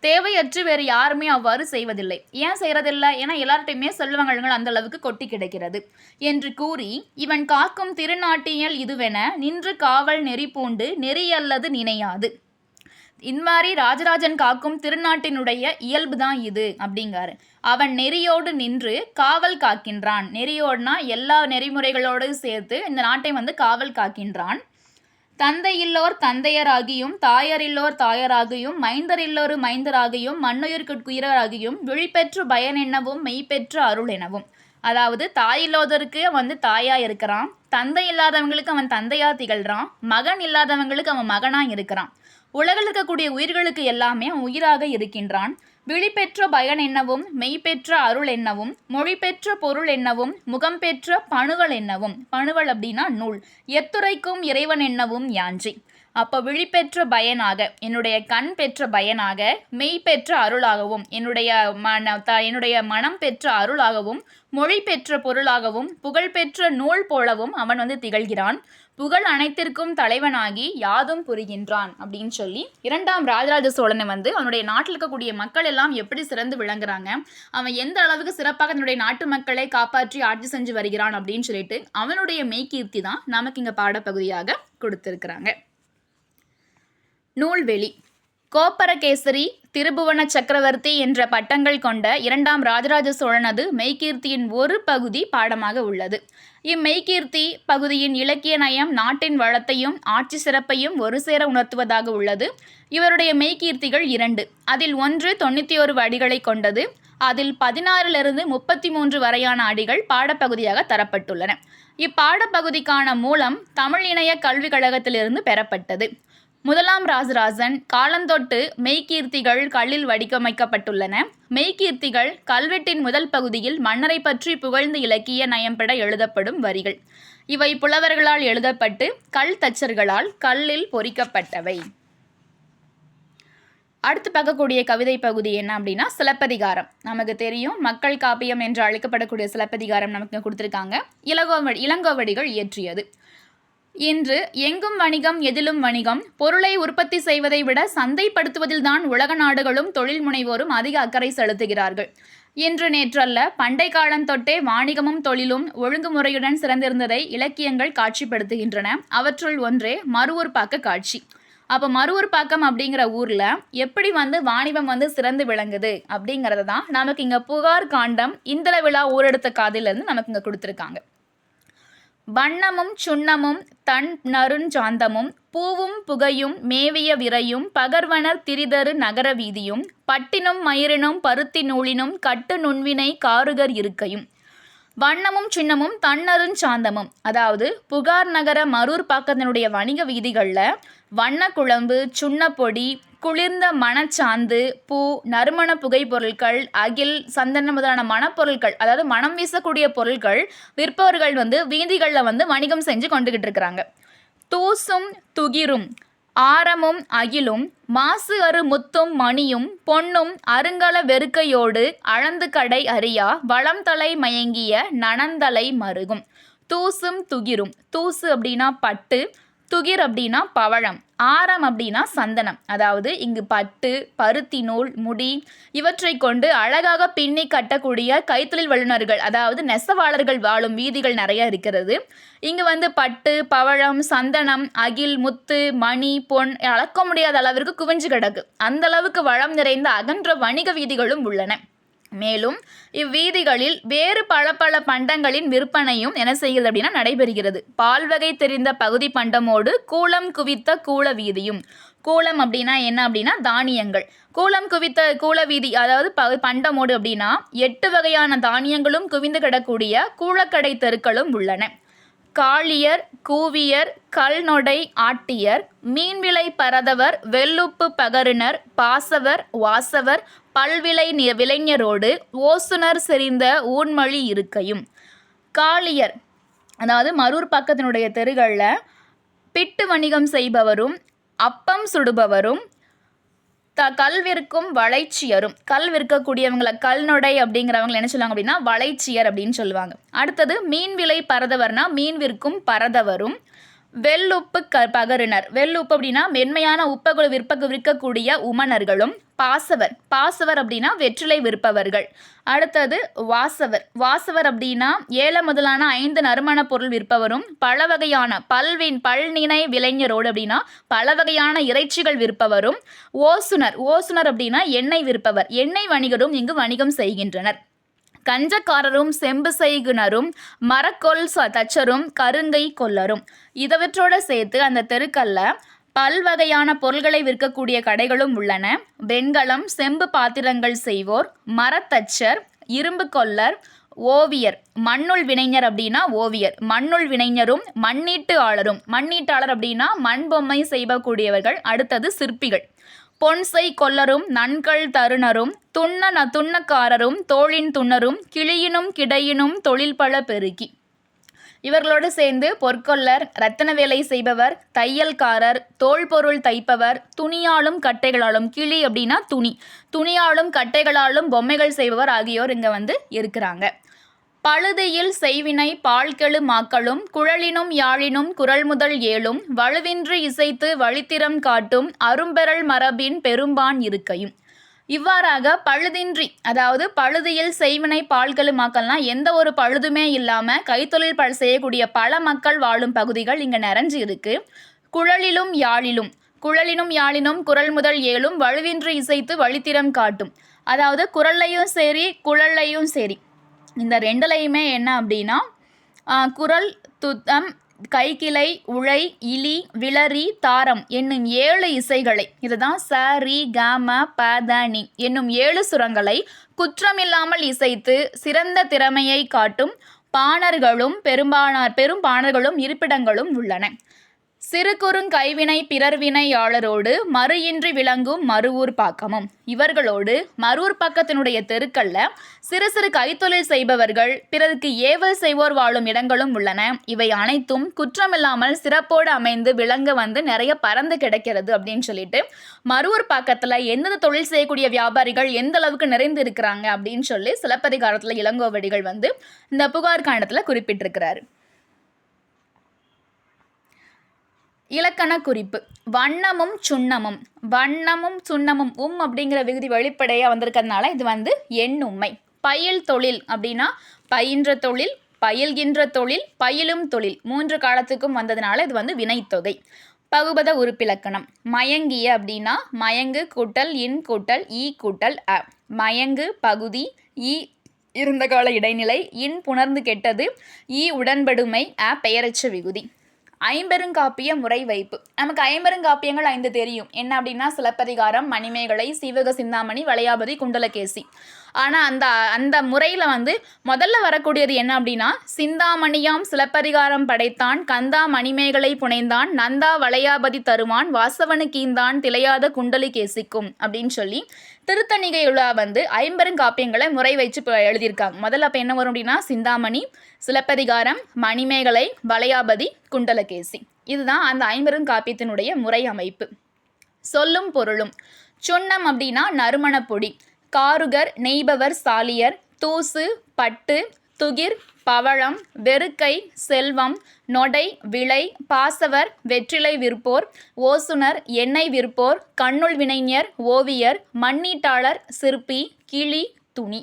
தேவையற்று வேறு யாருமே அவ்வாறு செய்வதில்லை. ஏன் செய்கிறதில்லை? ஏன்னா எல்லார்ட்டையுமே செல்வங்கள் அந்த அளவுக்கு கொட்டி கிடைக்கிறது என்று கூறி இவன் காக்கும் திருநாட்டியல் இதுவென நின்று காவல் நெறி பூண்டு நெறியல்லது நினையாது. இந்த மாதிரி ராஜராஜன் காக்கும் திருநாட்டினுடைய இயல்பு தான் இது அப்படிங்காரு. அவன் நெறியோடு நின்று காவல் காக்கின்றான். நெறியோடுனா எல்லா நெறிமுறைகளோடு சேர்த்து இந்த நாட்டை வந்து காவல் காக்கின்றான். தந்தையில்லோர் தந்தையராகியும் தாயரில்லோர் தாயராகியும் மைந்தரில்லோரு மைந்தராகியும் மண்ணுயிர்கட்குயிராகியும் விழிபெற்று பயன் என்னவும் மெய்பெற்ற அருள் எனவும். அதாவது தாயில்லாதவருக்கு வந்து தாயா இருக்கிறான், தந்தை இல்லாதவங்களுக்கு அவன் தந்தையா திகழ்கிறான், மகன் இல்லாதவங்களுக்கு அவன் மகனா இருக்கிறான். உலகில் இருக்கக்கூடிய உயிர்களுக்கு எல்லாமே அவன் உயிராக இருக்கின்றான். விழி பெற்ற பயன் என்னவும் மெய்பெற்ற அருள் என்னவும் மொழி பெற்ற பொருள் என்னவும் முகம் பெற்ற பணுவல் என்னவும். பணுவல் அப்படின்னா நூல். எத்துரைக்கும் இறைவன் என்னவும் யாஞ்சி. அப்போ விழி பெற்ற பயனாக என்னுடைய கண் பெற்ற பயனாக, மெய் பெற்ற அருளாகவும் என்னுடைய மனம் பெற்ற அருளாகவும், மொழி பெற்ற பொருளாகவும், புகழ் பெற்ற நூல் போலவும் அவன் திகழ்கிறான். புகழ் அனைத்திற்கும் தலைவனாகி யாதும் புரிகின்றான் அப்படின்னு சொல்லி இரண்டாம் ராஜராஜ சோழனை அவனுடைய நாட்டில் இருக்கக்கூடிய மக்கள் எல்லாம் எப்படி சிறந்து விளங்குறாங்க, அவன் எந்த அளவுக்கு சிறப்பாக தன்னுடைய நாட்டு மக்களை காப்பாற்றி ஆட்சி செஞ்சு வருகிறான் அப்படின்னு சொல்லிட்டு அவனுடைய மெய்கீர்த்தி தான் நமக்கு இங்கே பாடப்பகுதியாக கொடுத்திருக்கிறாங்க. நூல்வெளி. கோப்பரகேசரி, திருபுவன சக்கரவர்த்தி என்ற பட்டங்கள் கொண்ட இரண்டாம் ராஜராஜ சோழனது மெய்கீர்த்தியின் ஒரு பகுதி பாடமாக உள்ளது. இம்மெய்கீர்த்தி பகுதியின் இலக்கிய நயம் நாட்டின் வளத்தையும் ஆட்சி சிறப்பையும் ஒரு சேர உணர்த்துவதாக உள்ளது. இவருடைய மெய்கீர்த்திகள் 2. அதில் ஒன்று 91 அடிகளை கொண்டது. அதில் 16 - 33 வரையான அடிகள் பாடப்பகுதியாக தரப்பட்டுள்ளன. இப்பாடப்பகுதிக்கான மூலம் தமிழ் இணைய கல்விக் கழகத்திலிருந்து பெறப்பட்டது. முதலாம் ராஜராஜன் காலந்தொட்டு மெய்கீர்த்திகள் கல்லில் வடிவமைக்கப்பட்டுள்ளன. மெய்கீர்த்திகள் கல்வெட்டின் முதல் பகுதியில் மன்னரை பற்றி புகழ்ந்து இலக்கிய நயம்பட எழுதப்படும் வரிகள். இவை புலவர்களால் எழுதப்பட்டு கல் தச்சர்களால் கல்லில் பொறிக்கப்பட்டவை. அடுத்து பார்க்கக்கூடிய கவிதை பகுதி என்ன அப்படின்னா சிலப்பதிகாரம். நமக்கு தெரியும், மக்கள் காப்பியம் என்று அழைக்கப்படக்கூடிய சிலப்பதிகாரம் நமக்கு கொடுத்துருக்காங்க. இளங்கோவடிகள் இயற்றியது. இன்று எங்கும் வணிகம் எதிலும் வணிகம். பொருளை உற்பத்தி செய்வதை விட சந்தைப்படுத்துவதில்தான் உலக நாடுகளும் தொழில் முனைவோரும் அதிக அக்கறை செலுத்துகிறார்கள். இன்று நேற்றல்ல, பண்டை காலம் தொட்டே வாணிகமும் தொழிலும் ஒழுங்குமுறையுடன் சிறந்திருந்ததை இலக்கியங்கள் காட்சிப்படுத்துகின்றன. அவற்றுள் ஒன்றே மருவூர்பாக்க காட்சி. அப்போ மருவூர்பாக்கம் அப்படிங்கிற ஊரில் எப்படி வாணிபம் சிறந்து விளங்குது அப்படிங்கிறத தான் நமக்கு இங்கே புகார் காண்டம் இந்திர விழா ஊரெடுத்த காதிலிருந்து நமக்கு இங்கே கொடுத்துருக்காங்க. வண்ணமும் சுண்ணமும் தன் நறுஞ்சாந்தமும் பூவும் புகையும் மேவிய விரையும் பகர்வனர் திரிதரு நகர வீதியும் பட்டினும் மயிரினும் பருத்தி நூலினும் கட்டு நுண்வினை காருகர் இருக்கையும். வண்ணமும் சின்னமும் தன்னருஞ்சாந்தமும், அதாவது புகார் நகர மரூர் பாக்கத்தினுடைய வணிக வீதிகளில் வண்ணக்குழம்பு, சுண்ணப்பொடி, குளிர்ந்த மணச்சாந்து, பூ, நறுமண புகை பொருட்கள், அகில், சந்தனம் முதலான மணப்பொருட்கள், அதாவது மனம் வீசக்கூடிய பொருட்கள் விற்பவர்கள் வீதிகளில் வணிகம் செஞ்சு கொண்டுகிட்டு இருக்கிறாங்க. தூசும் துகிரும் ஆரமும் அகிலும் மாசு அரு முத்தும் மணியும் பொன்னும் அருங்கல வெறுக்கையோடு அளந்து கடை அறியா வளம் தலை மயங்கிய நனந்தலை மருகும். தூசும் துகிரும். தூசு அப்படின்னா பட்டு, துகிர் அப்படின்னா பவழம், ஆரம் அப்படின்னா சந்தனம். அதாவது இங்கு பட்டு, பருத்தி நூல், முடி இவற்றை கொண்டு அழகாக பின்னி கட்டக்கூடிய கைத்தொழில் வல்லுநர்கள், அதாவது நெசவாளர்கள் வாழும் வீதிகள் நிறைய இருக்கிறது. இங்கு பட்டு, பவழம், சந்தனம், அகில், முத்து, மணி, பொன் அளக்க முடியாத அளவிற்கு குவிஞ்சு கிடக்கு. அந்த அளவுக்கு வளம் நிறைந்த அகன்ற வணிக வீதிகளும் உள்ளன. மேலும் இவ்வீதிகளில் வேறு பல பண்டங்களின் விற்பனையும் என்ன செய்கிறது அப்படின்னா நடைபெறுகிறது. பால் வகை தெரிந்த பகுதி பண்டமோடு கூலம் குவித்த கூல வீதியும். கூலம் அப்படின்னா என்ன அப்படின்னா தானியங்கள். கூலம் குவித்த கூல வீதி, அதாவது பண்டமோடு அப்படின்னா 8 வகையான தானியங்களும் குவிந்து கிடக்கூடிய கூலக்கடை தெருக்களும் உள்ளன. காளியர், கூவியர், கல்நொடை ஆட்டியர், மீன்விலை பரதவர், வெள்ளுப்பு பகருனர், பாசவர், வாசவர், பல்விலை விளைஞரோடு ஓசுனர் செறிந்த ஊன்மொழி இருக்கையும். காளியர், அதாவது மரூர் பக்கத்தினுடைய தெருகளில் பிட்டு வணிகம் செய்பவரும், அப்பம் சுடுபவரும், கல் விற்கும் வளைச்சியரும். கல் விற்கக்கூடியவங்களை கல்நொடை அப்படிங்கிறவங்களை என்ன சொல்லுவாங்க அப்படின்னா வளைச்சியர் அப்படின்னு சொல்லுவாங்க. அடுத்தது மீன் விலை பரதவர்னா மீன் விற்கும் பரதவரும், வெள்ளுப்பு பகருனர். வெள்ளுப்பு அப்படின்னா மென்மையான உப்பகுழு விற்கக்கூடிய உமனர்களும். பாசவர் அப்படின்னா வெற்றிலை விற்பவர்கள். அடுத்தது வாசவர் அப்படின்னா ஏல முதலான 5 நறுமண பொருள் விற்பவரும், பல வகையான பல்நினை விளைஞரோடு அப்படின்னா பல வகையான இறைச்சிகள் விற்பவரும். ஓசுனர் அப்படின்னா எண்ணெய் விற்பவர், எண்ணெய் வணிகரும் இங்கு வணிகம் செய்கின்றனர். கஞ்சக்காரரும், செம்பு செய்குனரும், மரக்கொல் தச்சரும், கருங்கை கொல்லரும். இதவற்றோடு சேர்த்து அந்த தெருக்கல்ல பல்வகையான பொருள்களை விற்கக்கூடிய கடைகளும் உள்ளன. வெண்கலம், செம்பு பாத்திரங்கள் செய்வோர், மரத்தச்சர், இரும்பு கொல்லர், ஓவியர். மண்ணுள் வினைஞர் அப்படின்னா ஓவியர், மண்ணுள் வினைஞரும், மண்ணீட்டு ஆளரும். மண்ணீட்டாளர் அப்படின்னா மண் பொம்மை செய்யக்கூடியவர்கள். அடுத்தது சிற்பிகள். பொன்செய் கொல்லரும் நன்கள் தருணரும் துண்ணக்காரரும் தோளின் துண்ணரும் கிளியினும் கிடையினும் தொழில் பல பெருக்கி. இவர்களோடு சேர்ந்து பொற்கொல்லர், இரத்தன வேலை செய்பவர், தையல்காரர், தோல் பொருள் தைப்பவர், துணியாலும் கட்டைகளாலும், கிளி அப்படின்னா துணியாலும் கட்டைகளாலும் பொம்மைகள் செய்பவர் ஆகியோர் இங்கே இருக்கிறாங்க. பழுதியில் செய்வினை பால்கெழு மாக்களும் குழலினும் யாழினும் குரல் முதல் ஏழும் வலுவின்றி இசைத்து வழித்திறம் காட்டும் அரும்பெறல் மரபின் பெரும்பான் இருக்கையும். இவ்வாறாக பழுதின்றி, அதாவது பழுதியில் செய்வினை பால்கெழு மாக்கள்னா எந்த ஒரு பழுதுமே இல்லாமல் கைத்தொழில் செய்யக்கூடிய பல மக்கள் வாழும் பகுதிகள் இங்கே நிறைஞ்சு இருக்கு. குழலிலும் யாழினும் குரல் முதல் ஏழும் வலுவின்றி இசைத்து வழித்திறம் காட்டும். அதாவது குரல்லையும் சரி குழல்லையும் சரி, இந்த ரெண்டுலையுமே என்ன அப்படின்னா குரல், துத்தம், கைக்கிளை, உழை, இலி, விளரி, தாரம் என்னும் 7 இசைகளை, இதுதான் ச ரி க ம ப த நி என்னும் 7 சுரங்களை குற்றமில்லாமல் இசைத்து சிறந்த திறமையை காட்டும் பாணர்களும் பெரும் பாணர்களும் இருப்பிடங்களும் உள்ளன. சிறு குறுங்கைவினை பிறர்வினையாளரோடு மறுயின்றி விளங்கும் மறுவூர் பாக்கமும். இவர்களோடு மறுவூர் பக்கத்தினுடைய தெருக்கல்ல சிறு சிறு கைத்தொழில் செய்பவர்கள், பிறருக்கு ஏவல் செய்வோர் வாழும் இடங்களும் உள்ளன. இவை அனைத்தும் குற்றமில்லாமல் சிறப்போடு அமைந்து விளங்க நிறைய பறந்து கிடைக்கிறது அப்படின்னு சொல்லிட்டு மறுவூர் பக்கத்தில் எந்தெந்த தொழில் செய்யக்கூடிய வியாபாரிகள் எந்த அளவுக்கு நிறைந்து இருக்கிறாங்க அப்படின்னு சொல்லி சிலப்பதிகாரத்தில் இளங்கோவடிகள் இந்த புகார் காண்டத்தில் குறிப்பிட்டிருக்கிறாரு. இலக்கண குறிப்பு. வண்ணமும் சுண்ணமும் அப்படிங்கிற விகுதி வெளிப்படையாக வந்திருக்கிறதுனால இது எண்ணும்மை. பயில் தொழில் அப்படின்னா பயின்ற தொழில், பயில்கின்ற தொழில், பயிலும் தொழில் 3 காலத்துக்கும் வந்ததுனால இது வினைத்தொகை. பகுபத உறுப்பிலக்கணம். மயங்கிய அப்படின்னா மயங்கு கூட்டல் இன் கூட்டல் ஈ கூட்டல் அ. மயங்கு பகுதி, ஈ இருந்த கால இடைநிலை, இன் புணர்ந்து கெட்டது, ஈ உடன்படுமை, அ பெயரச்ச விகுதி. ஐம்பெருங்காப்பிய முறை வைப்பு. நமக்கு ஐம்பெருங்காப்பியங்கள் 5 தெரியும். என்ன அப்படின்னா சிலப்பதிகாரம், மணிமேகலை, சீவக சிந்தாமணி, வளையாபதி, குண்டலகேசி. ஆனால் அந்த முறையில் முதல்ல வரக்கூடியது என்ன அப்படின்னா சிந்தாமணியாம் சிலப்பதிகாரம் படைத்தான், கந்தா மணிமேகலை புனைந்தான், நந்தா வளையாபதி தருவான், வாசவனு கீந்தான் திளையாத குண்டலி கேசிக்கும் அப்படின்னு சொல்லி திருத்தணிகையுள்ள ஐம்பெருங்காப்பியங்களை முறை வச்சு எழுதியிருக்காங்க. முதல்ல அப்போ என்ன வரும் அப்படின்னா சிந்தாமணி, சிலப்பதிகாரம், மணிமேகலை, வளையாபதி, குண்டலகேசி. இதுதான் அந்த ஐம்பெருங்காப்பியத்தினுடைய முறை அமைப்பு. சொல்லும் பொருளும். சுண்ணம் அப்படின்னா நறுமணப்பொடி. காருகர், நெய்பவர், சாலியர், தூசு, பட்டு, துகிர், பவளம், வெறுக்கை, செல்வம், நொடை, விளை, பாசவர், வெற்றிலை விற்போர், ஓசுனர், எண்ணெய் விற்போர், கண்ணுள் வினைஞர், ஓவியர், மண்ணீட்டாளர், சிற்பி, கிளி, துணி.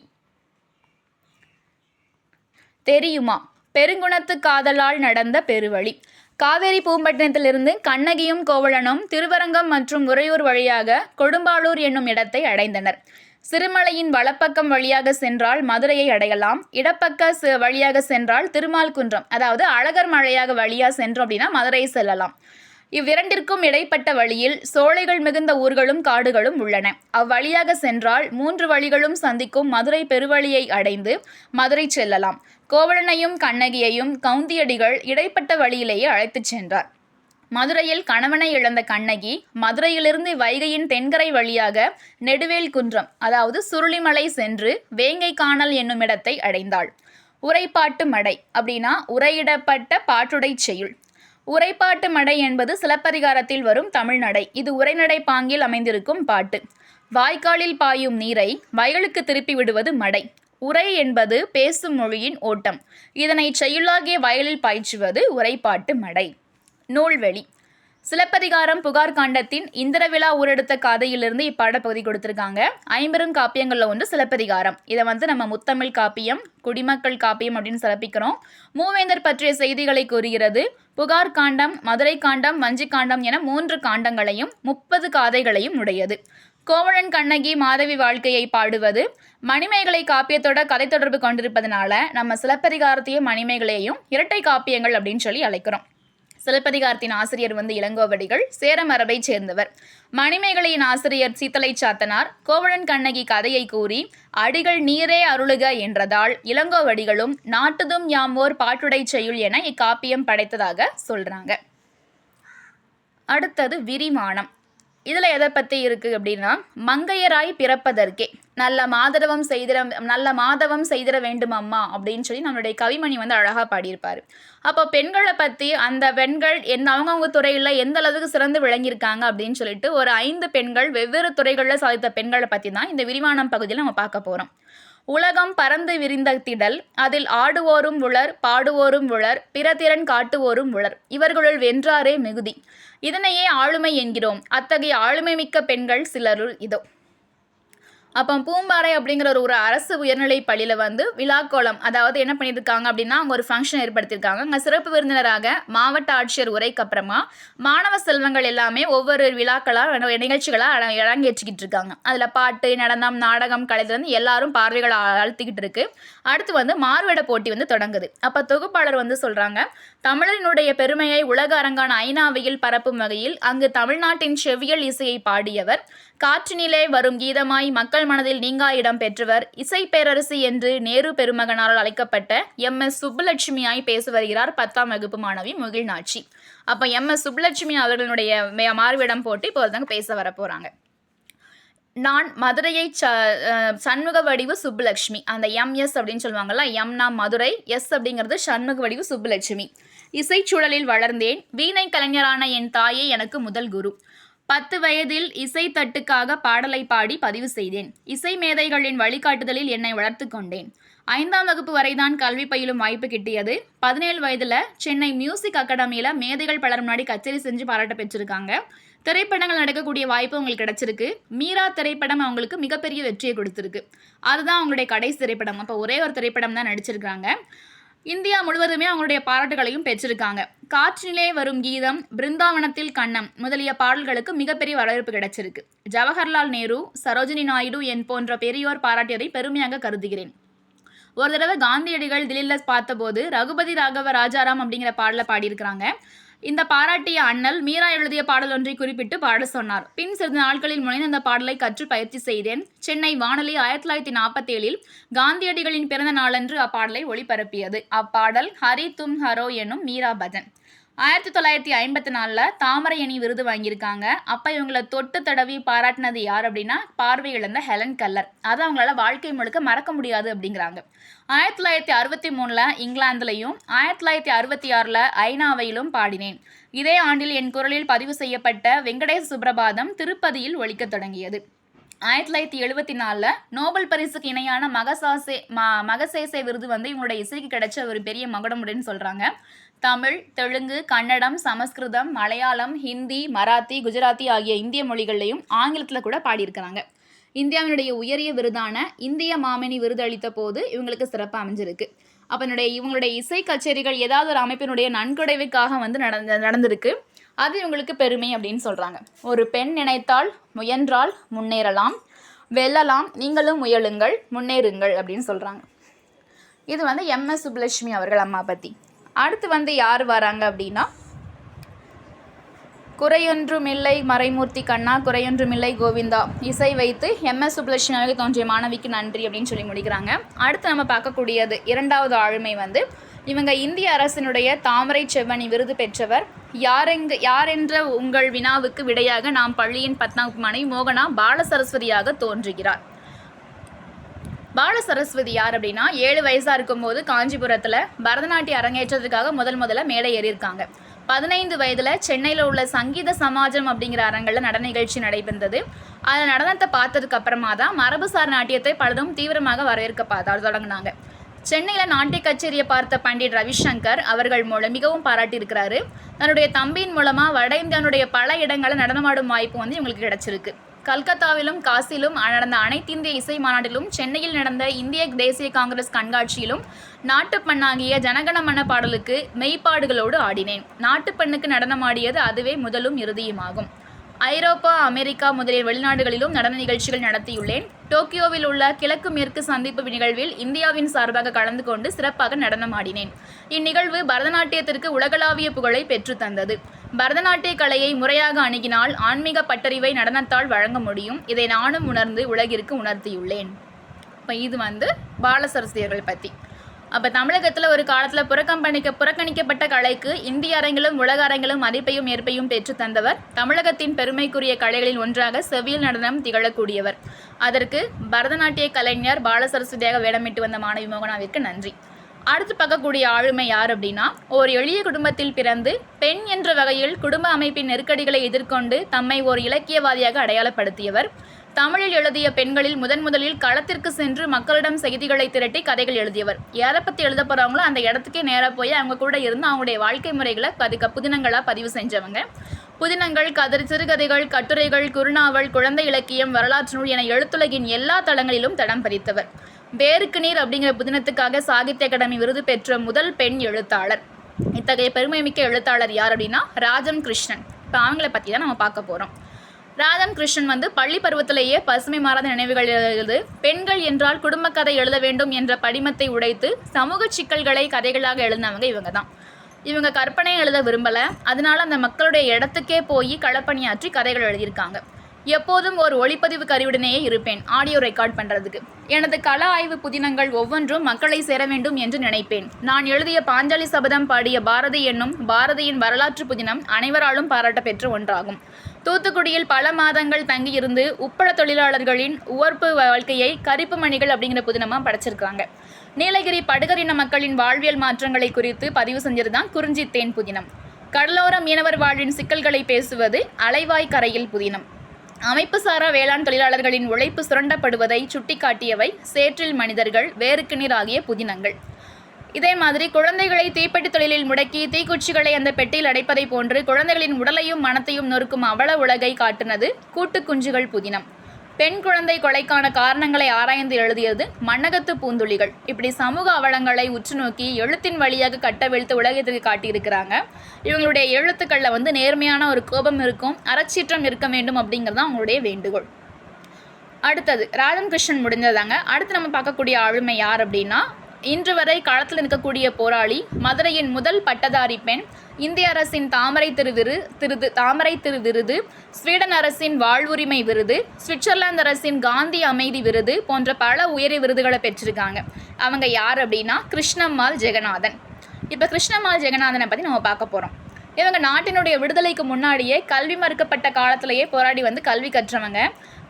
தெரியுமா? பெருங்குணத்து காதலால் நடந்த பெருவழி. காவேரி பூம்பட்டினத்திலிருந்து கண்ணகியும் கோவலனும் திருவரங்கம் மற்றும் உறையூர் வழியாக கொடும்பாளூர் என்னும் இடத்தை அடைந்தனர். சிறுமலையின் வலப்பக்கம் வழியாக சென்றால் மதுரையை அடையலாம், இடப்பக்க வழியாக சென்றால் திருமால்குன்றம், அதாவது அழகர் மலையாக வழியாக சென்றோம் அப்படின்னா மதுரை செல்லலாம். இவ்விரண்டிற்கும் இடைப்பட்ட வழியில் சோலைகள் மிகுந்த ஊர்களும் காடுகளும் உள்ளன. அவ்வழியாக சென்றால் 3 வழிகளும் சந்திக்கும் மதுரை பெருவழியை அடைந்து மதுரை செல்லலாம். கோவலனையும் கண்ணகியையும் கவுந்தியடிகள் இடைப்பட்ட வழியிலேயே அழைத்துச் சென்றார். மதுரையில் கணவனை இழந்த கண்ணகி மதுரையிலிருந்து வைகையின் தென்கரை வழியாக நெடுவேல் குன்றம், அதாவது சுருளிமலை சென்று வேங்கை காணல் என்னும் இடத்தை அடைந்தாள். உரைப்பாட்டு மடை அப்படின்னா உரையிடப்பட்ட பாட்டுடை செய்யுள். உரைப்பாட்டு மடை என்பது சிலப்பதிகாரத்தில் வரும் தமிழ்நடை. இது உரைநடை பாங்கில் அமைந்திருக்கும் பாட்டு. வாய்க்காலில் பாயும் நீரை வயலுக்கு திருப்பி விடுவது மடை. உரை என்பது பேசும் மொழியின் ஓட்டம். இதனை செய்யுளாகிய வயலில் பாய்ச்சுவது உரைப்பாட்டு மடை. நூல்வெளி. சிலப்பதிகாரம் புகார் காண்டத்தின் இந்திர விழா ஊரெடுத்த காதையிலிருந்து இப்பாடப்பகுதி கொடுத்துருக்காங்க. ஐம்பெருங்காப்பியங்களில் ஒன்று சிலப்பதிகாரம். இதை நம்ம முத்தமிழ் காப்பியம், குடிமக்கள் காப்பியம் அப்படின்னு சிறப்பிக்கிறோம். மூவேந்தர் பற்றிய செய்திகளை கூறுகிறது. புகார் காண்டம், மதுரை காண்டம், வஞ்சி காண்டம் என 3 காண்டங்களையும் 30 காதைகளையும் உடையது. கோவலன் கண்ணகி மாதவி வாழ்க்கையை பாடுவது. மணிமேகலை காப்பியத்தோட கதை தொடர்பு கொண்டிருப்பதனால நம்ம சிலப்பதிகாரத்தையும் மணிமேகலையையும் இரட்டை காப்பியங்கள் அப்படின்னு சொல்லி அழைக்கிறோம். சிலப்பதிகாரத்தின் ஆசிரியர் இளங்கோவடிகள், சேர மரபை சேர்ந்தவர். மணிமேகலையின் ஆசிரியர் சீத்தலை சாத்தனார். கோவலன் கண்ணகி கதையை கூறி அடிகள் நீரே அருளுக என்றதால் இளங்கோவடிகளும் நாட்டுதும் யாமோர் பாட்டுடை செய்யுள் என இக்காப்பியம் படைத்ததாக சொல்றாங்க. அடுத்தது விரிமானம். இதில் எதை பற்றி இருக்குது அப்படின்னா, மங்கையராய் பிறப்பதற்கே நல்ல மாதவம் செய்திட வேண்டும் அம்மா அப்படின்னு சொல்லி நம்மளுடைய கவிமணி வந்து அழகாக பாடியிருப்பார். அப்போ பெண்களை பற்றி அந்த பெண்கள் அவங்கவுங்க துறையில் எந்த அளவுக்கு சிறந்து விளங்கியிருக்காங்க அப்படின்னு சொல்லிட்டு ஒரு 5 பெண்கள் வெவ்வேறு துறைகளில் சாதித்த பெண்களை பற்றி தான் இந்த விரிவானம் பகுதியில் நம்ம பார்க்க போகிறோம். உலகம் பறந்து விரிந்த திடல், அதில் ஆடுவோரும் உளர், பாடுவோரும் உளர், பிறதிறன் காட்டுவோரும் உளர், இவர்களுள் வென்றாரே மிகுதி, இதனையே ஆளுமை என்கிறோம், அத்தகைய ஆளுமை மிக்க பெண்கள் சிலருள் இதோ. அப்போ பூம்பாறை அப்படிங்கிற ஒரு அரசு உயர்நிலை பள்ளியில் வந்து விழாக்கோலம், அதாவது என்ன பண்ணியிருக்காங்க அப்படின்னா, அவங்க ஒரு ஃபங்க்ஷன் ஏற்படுத்தியிருக்காங்க. அங்கே சிறப்பு விருந்தினராக மாவட்ட ஆட்சியர் உரைக்கு அப்புறமா மாணவ செல்வங்கள் எல்லாமே ஒவ்வொரு விழாக்களாக நிகழ்ச்சிகளாக அரங்கேற்றிக்கிட்டு இருக்காங்க. அதில் பாட்டு, நடனம், நாடகம், கலையிலேருந்து எல்லாரும் பார்வைகளை அழுத்திக்கிட்டு இருக்கு. அடுத்து வந்து மாறுவேட போட்டி வந்து தொடங்குது. அப்போ தொகுப்பாளர் வந்து சொல்கிறாங்க, தமிழனுடைய பெருமையை உலக அரங்கான ஐநாவையில் பரப்பும் வகையில் அங்கு தமிழ்நாட்டின் செவ்வியல் இசையை பாடியவர், காற்றினிலே வரும் கீதமாய் மக்கள் மனதில் நீங்கா இடம் பெற்றவர், இசை பேரரசி என்று நேரு பெருமகனால் அழைக்கப்பட்ட MS சுப்புலட்சுமியாய் பேச வருகிறார் 10ஆம் வகுப்பு மாணவி முகிழ்நாச்சி. அப்போ MS சுப்புலட்சுமி அவர்களுடைய மாறுவேடம் போட்டு இப்போ ஒருத்தங்க பேச வர போகிறாங்க. நான் மதுரையை சண்முக வடிவு சுப்புலட்சுமி, அந்த MS அப்படின்னு சொல்லுவாங்கள்ல, எம்னா மதுரை, S அப்படிங்கிறது சண்முக வடிவு சுப்புலட்சுமி. இசைச்சூழலில் வளர்ந்தேன், வீணை கலைஞரான என் தாயே எனக்கு முதல் குரு. 10 வயதில் இசை தட்டுக்காக பாடலை பாடி பதிவு செய்தேன். இசை மேதைகளின் வழிகாட்டுதலில் என்னை வளர்த்து கொண்டேன். 5ஆம் வகுப்பு வரைதான் கல்வி பயிலும் வாய்ப்பு கிட்டியது. 17 வயதில் சென்னை மியூசிக் அகாடமியில் மேதைகள் பலர் முன்னாடி கச்சேரி செஞ்சு பாராட்ட பெற்றிருக்காங்க. திரைப்படங்கள் நடக்கக்கூடிய வாய்ப்பு அவங்களுக்கு கிடைச்சிருக்கு. மீரா திரைப்படம் அவங்களுக்கு மிகப்பெரிய வெற்றியை கொடுத்துருக்கு. அதுதான் அவங்களுடைய கடைசி திரைப்படம். அப்போ ஒரே ஒரு திரைப்படம் தான் நடிச்சிருக்காங்க. இந்தியா முழுவதுமே அவங்களுடைய பாராட்டுகளையும் பெற்றிருக்காங்க. காற்றினிலே வரும் கீதம், பிருந்தாவனத்தில் கண்ணம் முதலிய பாடல்களுக்கு மிகப்பெரிய வரவேற்பு கிடைச்சிருக்கு. ஜவஹர்லால் நேரு, சரோஜினி நாயுடு என் போன்ற பெரியோர் பாராட்டியதை பெருமையாக கருதுகிறேன். ஒரு தடவை காந்தியடிகள் தில்லியில் பார்த்தபோது ரகுபதி ராகவ ராஜாராம் அப்படிங்கிற பாடலை பாடியிருக்கிறாங்க. இந்த பாராட்டிய அண்ணல் மீரா எழுதிய பாடல் ஒன்றை குறிப்பிட்டு பாட சொன்னார். பின் சிறிது நாட்களில் முனைந்து அந்த பாடலை கற்று பயிற்சி செய்தேன். சென்னை வானொலி 1947 காந்தியடிகளின் பிறந்த நாளன்று அப்பாடலை ஒளிபரப்பியது. அப்பாடல் ஹரி தும் ஹரோ எனும் மீரா பஜன். 1954 தாமரையணி விருது வாங்கியிருக்காங்க. அப்போ இவங்களை தொட்டு தடவி பாராட்டினது யார் அப்படின்னா, பார்வை இழந்த ஹெலன் கல்லர். அதை அவங்களால வாழ்க்கை முழுக்க மறக்க முடியாது அப்படிங்கிறாங்க. 1963 இங்கிலாந்துலையும் 1966 ஐநாவையிலும் பாடினேன். இதே ஆண்டில் என் குரலில் பதிவு செய்யப்பட்ட வெங்கடேச சுப்ரபாதம் திருப்பதியில் ஒலிக்கத் தொடங்கியது. 1974 நோபல் பரிசுக்கு இணையான மகசேசே விருது வந்து இவங்களுடைய இசைக்கு கிடைச்ச ஒரு பெரிய மகுடமுடன் சொல்கிறாங்க. தமிழ், தெலுங்கு, கன்னடம், சமஸ்கிருதம், மலையாளம், ஹிந்தி, மராத்தி, குஜராத்தி ஆகிய இந்திய மொழிகள்லையும் ஆங்கிலத்தில் கூட பாடியிருக்கிறாங்க. இந்தியாவினுடைய உயரிய விருதான இந்திய மாமணி விருது அளித்த போது இவங்களுக்கு சிறப்பாக அமைஞ்சிருக்கு. அப்போ இவங்களுடைய இசை கச்சேரிகள் ஏதாவது ஒரு அமைப்பினுடைய நன்கொடைவுக்காக வந்து நடந்திருக்கு. அது இவங்களுக்கு பெருமை அப்படின்னு சொல்கிறாங்க. ஒரு பெண் நினைத்தால் முயன்றால் முன்னேறலாம், வெல்லலாம், நீங்களும் முயலுங்கள், முன்னேறுங்கள் அப்படின்னு சொல்கிறாங்க. இது வந்து MS சுப்புலட்சுமி அவர்கள் அம்மா பற்றி. அடுத்து வந்து யார் வராங்க அப்படின்னா, குறையொன்றுமில்லை மறைமூர்த்தி கண்ணா, குறையொன்றுமில்லை கோவிந்தா இசை வைத்து MS சுப்புலட்சுமி தோன்றிய மாணவிக்கு நன்றி அப்படின்னு சொல்லி முடிக்கிறாங்க. அடுத்து நம்ம பார்க்கக்கூடியது 2வது ஆளுமை வந்து, இவங்க இந்திய அரசினுடைய தாமரை செவ்வணி விருது பெற்றவர். யார் என்ற உங்கள் வினாவுக்கு விடையாக நாம் பள்ளியின் 10ஆம் வகுப்பு மாணவி மோகனா பாலசரஸ்வதியாக தோன்றுகிறார். பாலசரஸ்வதி யார் அப்படின்னா, 7 வயசாக இருக்கும்போது காஞ்சிபுரத்தில் பரதநாட்டிய அரங்கேற்றத்துக்காக முதல்ல மேடை ஏறியிருக்காங்க. 15 வயதில் சென்னையில் உள்ள சங்கீத சமாஜம் அப்படிங்கிற அரங்கில் நடன நிகழ்ச்சி நடைபெற்றது. அந்த நடனத்தை பார்த்ததுக்கு அப்புறமா தான் மரபுசார் நாட்டியத்தை பலரும் தீவிரமாக வரவேற்க தொடங்கினாங்க. சென்னையில் நாட்டிய கச்சேரியை பார்த்த பண்டிட் ரவிசங்கர் அவர்கள் மூலம் மிகவும் பாராட்டியிருக்கிறாரு. தன்னுடைய தம்பியின் மூலமாக வட இந்தியாவுடைய பல இடங்களில் நடனமாடும் வாய்ப்பு வந்து இவங்களுக்கு கிடைச்சிருக்கு. கல்கத்தாவிலும் காசிலும் நடந்த அனைத்திந்திய இசை மாநாட்டிலும், சென்னையில் நடந்த இந்திய தேசிய காங்கிரஸ் கண்காட்சியிலும் நாட்டுப்பண்ணாகிய ஜனகணமன பாடலுக்கு மெய்ப்பாடுகளோடு ஆடினேன். நாட்டுப்பண்ணுக்கு நடனமாடியது அதுவே முதலும் இறுதியுமாகும். ஐரோப்பா, அமெரிக்கா முதலிய வெளிநாடுகளிலும் நடன நிகழ்ச்சிகள் நடத்தியுள்ளேன். டோக்கியோவில் உள்ள கிழக்கு மேற்கு சந்திப்பு நிகழ்வில் இந்தியாவின் சார்பாக கலந்து கொண்டு சிறப்பாக நடனமாடினேன். இந்நிகழ்வு பரதநாட்டியத்திற்கு உலகளாவிய புகழை பெற்று தந்தது. பரதநாட்டிய கலையை முறையாக அணுகினால் ஆன்மீக பட்டறிவை நடனத்தால் வழங்க முடியும். இதை நானும் உணர்ந்து உலகிற்கு உணர்த்தியுள்ளேன். இப்போ இது வந்து பாலசரஸ்வதியர்கள் பற்றி. அப்போ தமிழகத்தில் ஒரு காலத்தில் புறக்கணிக்கப்பட்ட கலைக்கு இந்திய அரங்கிலும் உலக அரங்கிலும் மதிப்பையும் ஏற்பையும் பெற்று தந்தவர். தமிழகத்தின் பெருமைக்குரிய கலைகளில் ஒன்றாக செவ்வியல் நடனம் திகழக்கூடியவர். அதற்கு பரதநாட்டிய கலைஞர் பாலசரஸ்வதியாக வேடமிட்டு வந்த மாணவி மோகனாவிற்கு நன்றி. அடுத்து பார்க்கக்கூடிய ஆளுமை யார் அப்படின்னா, ஒரு எளிய குடும்பத்தில் பிறந்து பெண் என்ற வகையில் குடும்ப அமைப்பின் நெருக்கடிகளை எதிர்கொண்டு தம்மை ஒரு இலக்கியவாதியாக அடையாளப்படுத்தியவர். தமிழில் எழுதிய பெண்களில் முதலில் களத்திற்கு சென்று மக்களிடம் செய்திகளை திரட்டி கதைகள் எழுதியவர். எதை பற்றி எழுத போகிறாங்களோ அந்த இடத்துக்கே நேராக போய் அவங்க கூட இருந்து அவங்களுடைய வாழ்க்கை முறைகளை புதினங்களாக பதிவு செஞ்சவங்க. புதினங்கள், சிறுகதைகள், கட்டுரைகள், குறுநாவல், குழந்தை இலக்கியம், வரலாற்று நூல் என எழுத்துலகின் எல்லா தளங்களிலும் தடம் பதித்தவர். வேருக்கு நீர் அப்படிங்கிற புதினத்துக்காக சாகித்ய அகாடமி விருது பெற்ற முதல் பெண் எழுத்தாளர். இத்தகைய பெருமைமிக்க எழுத்தாளர் யார் அப்படின்னா ராஜம் கிருஷ்ணன். இப்போ அவங்கள பற்றி தான் நம்ம பார்க்க போகிறோம். ராஜம் கிருஷ்ணன் பள்ளி பருவத்திலேயே பசுமை மாறாத நினைவுகள் எழுது. பெண்கள் என்றால் குடும்ப கதை எழுத வேண்டும் என்ற படிமத்தை உடைத்து சமூக சிக்கல்களை கதைகளாக எழுதினவங்க இவங்க தான். இவங்க கற்பனை எழுத விரும்பலை, அதனால அந்த மக்களுடைய இடத்துக்கே போய் களப்பணியாற்றி கதைகள் எழுதியிருக்காங்க. எப்போதும் ஒரு ஒளிப்பதிவு கருவியுடனேயே இருப்பேன், ஆடியோ ரெக்கார்ட் பண்ணுறதுக்கு. எனது கள ஆய்வு புதினங்கள் ஒவ்வொன்றும் மக்களை சேர வேண்டும் என்று நினைப்பேன். நான் எழுதிய பாஞ்சாலி சபதம் பாடிய பாரதி என்னும் பாரதியின் வரலாற்று புதினம் அனைவராலும் பாராட்ட பெற்ற ஒன்றாகும். தூத்துக்குடியில் பல மாதங்கள் தங்கியிருந்து உப்பள தொழிலாளர்களின் உவர்ப்பு வாழ்க்கையை கரிப்பு மணிகள் அப்படிங்கிற புதினமாக படைச்சிருக்காங்க. நீலகிரி படுகரின மக்களின் வாழ்வியல் மாற்றங்களை குறித்து பதிவு செஞ்சது தான் குறிஞ்சி தேன் புதினம். கடலோர மீனவர் வாழ்வின் சிக்கல்களை பேசுவது அலைவாய் கரையில் புதினம். அமைப்பு சாரா வேளாண் தொழிலாளர்களின் உழைப்பு சுரண்டப்படுவதை சுட்டிக்காட்டியவை சேற்றில் மனிதர்கள், வேருக்கு நீர் ஆகிய புதினங்கள். இதே மாதிரி குழந்தைகளை தீப்பெட்டி தொழிலில் முடக்கி தீக்குச்சிகளை அந்த பெட்டியில் அடைப்பதை போன்று குழந்தைகளின் உடலையும் மனத்தையும் நொறுக்கும் அவல உலகை காட்டுனது கூட்டு குஞ்சுகள் புதினம். பெண் குழந்தை கொலைக்கான காரணங்களை ஆராய்ந்து எழுதியது மண்ணகத்து பூந்துளிகள். இப்படி சமூக அவலங்களை உற்று நோக்கி எழுத்தின் வழியாக கட்டவிழ்த்து உலகத்திற்கு காட்டியிருக்கிறாங்க. இவங்களுடைய எழுத்துக்களில் நேர்மையான ஒரு கோபம் இருக்கும், அறச்சீற்றம் இருக்க வேண்டும் அப்படிங்கிறது அவங்களுடைய வேண்டுகோள். அடுத்தது ராஜம் கிருஷ்ணன் முடிஞ்சதாங்க. அடுத்து நம்ம பார்க்கக்கூடிய ஆளுமை யார் அப்படின்னா, இன்று வரை களத்தில் இருக்கக்கூடிய போராளி, மதுரையின் முதல் பட்டதாரி பெண், இந்திய அரசின் தாமரை திரு விருது, ஸ்வீடன் அரசின் வாழ்வுரிமை விருது, சுவிட்சர்லாந்து அரசின் காந்தி அமைதி விருது போன்ற பல உயரிய விருதுகளை பெற்றிருக்காங்க. அவங்க யார் அப்படின்னா கிருஷ்ணம்மாள் ஜெகநாதன். இப்போ கிருஷ்ணம்மாள் ஜெகநாதனை பற்றி நம்ம பார்க்க போகிறோம். இவங்க நாட்டினுடைய விடுதலைக்கு முன்னாடியே கல்வி மறுக்கப்பட்ட காலத்திலேயே போராடி கல்வி கற்றவங்க.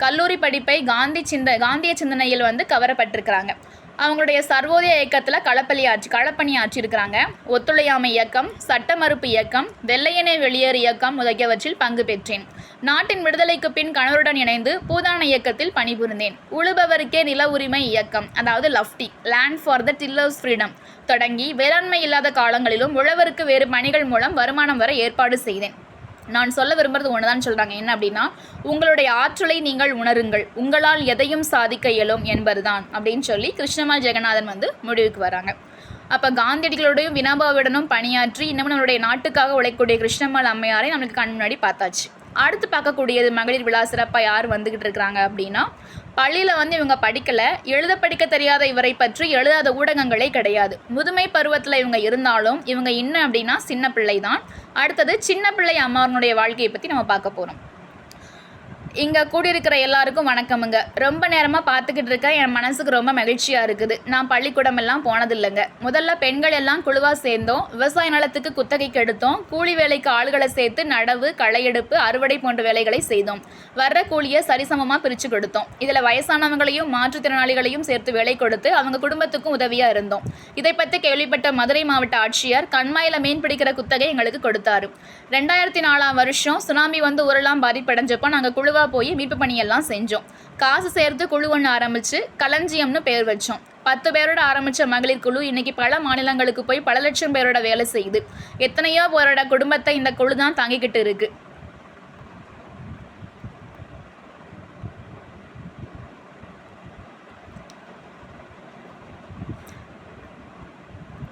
கல்லூரி படிப்பை காந்திய சிந்தனையில் கவரப்பட்டிருக்கிறாங்க. அவங்களுடைய சர்வோதய இயக்கத்தில் களப்பணி ஆற்றியிருக்கிறாங்க. ஒத்துழையாமை இயக்கம், சட்ட மறுப்பு இயக்கம், வெள்ளையனே வெளியேறு இயக்கம் முதலியவற்றில் பங்கு பெற்றேன். நாட்டின் விடுதலைக்கு பின் கணவருடன் இணைந்து பூதான இயக்கத்தில் பணிபுரிந்தேன். உழுபவருக்கே நில உரிமை இயக்கம், அதாவது LAFTI, land for the tillers freedom தொடங்கி வேளாண்மை இல்லாத காலங்களிலும் உழவருக்கு வேறு பணிகள் மூலம் வருமானம் வர ஏற்பாடு செய்தேன். நான் சொல்ல விரும்புறது ஒன்று தான் சொல்கிறாங்க. என்ன அப்படின்னா, உங்களுடைய ஆற்றலை நீங்கள் உணருங்கள், உங்களால் எதையும் சாதிக்க இயலும் என்பதுதான் அப்படின்னு சொல்லி கிருஷ்ணம்மாள் ஜெகநாதன் முடிவுக்கு வராங்க. அப்போ காந்தியடிகளோடையும் வினோபாவுடனும் பணியாற்றி இன்னமும் நம்மளுடைய நாட்டுக்காக உழைக்கக்கூடிய கிருஷ்ணம்மாள் அம்மையாரை நம்மளுக்கு கண் முன்னாடி பார்த்தாச்சு. அடுத்து பார்க்கக்கூடியது மகளிர் விழா சிறப்பாக யார் வந்துக்கிட்டு இருக்கிறாங்க அப்படின்னா, பள்ளியில் இவங்க படிக்கலை, எழுத படிக்க தெரியாத இவரை பற்றி எழுதாத ஊடகங்களே கிடையாது. முதுமை பருவத்தில் இவங்க இருந்தாலும் இவங்க இன்னும் அப்படின்னா சின்ன பிள்ளை தான். அடுத்தது சின்ன பிள்ளை அம்மாவனுடைய வாழ்க்கையை பற்றி நம்ம பார்க்க போகிறோம். இங்கே கூடியிருக்கிற எல்லாருக்கும் வணக்கமுங்க. ரொம்ப நேரமாக பார்த்துக்கிட்டு இருக்க என் மனசுக்கு ரொம்ப மகிழ்ச்சியாக இருக்குது. நான் பள்ளிக்கூடம் எல்லாம் போனதில்லைங்க. முதல்ல பெண்கள் எல்லாம் குழுவாக சேர்ந்தோம், விவசாய நிலத்துக்கு குத்தகைக்கு எடுத்தோம், கூலி வேலைக்கு ஆளுகளை சேர்த்து நடவு, களையெடுப்பு, அறுவடை போன்ற வேலைகளை செய்தோம். வர்ற கூலியை சரிசமமாக பிரித்து கொடுத்தோம். இதில் வயசானவங்களையும் மாற்றுத்திறனாளிகளையும் சேர்த்து வேலை கொடுத்து அவங்க குடும்பத்துக்கும் உதவியாக இருந்தோம். இதை பற்றி கேள்விப்பட்ட மதுரை மாவட்ட ஆட்சியர் கண்மாயில் மீன் பிடிக்கிற குத்தகை எங்களுக்கு கொடுத்தாரு. 2004 வருஷம் சுனாமி ஊரெல்லாம் பாதிப்படைஞ்சப்போ நாங்கள் குழுவாக போய் மீட்பு பணியெல்லாம் செஞ்சோம். காசு சேர்த்து குழு ஒன்று ஆரம்பித்து களஞ்சியம்னு பேர் வச்சோம். 10 பேரோட ஆரம்பித்த மகளிர் குழு இன்னைக்கு பல மாநிலங்களுக்கு போய் பல லட்சம் பேரோட வேலை செய்யுது. எத்தனையோ பேரோட குடும்பத்தை இந்த குழு தான் தாங்கிக்கிட்டு இருக்கு.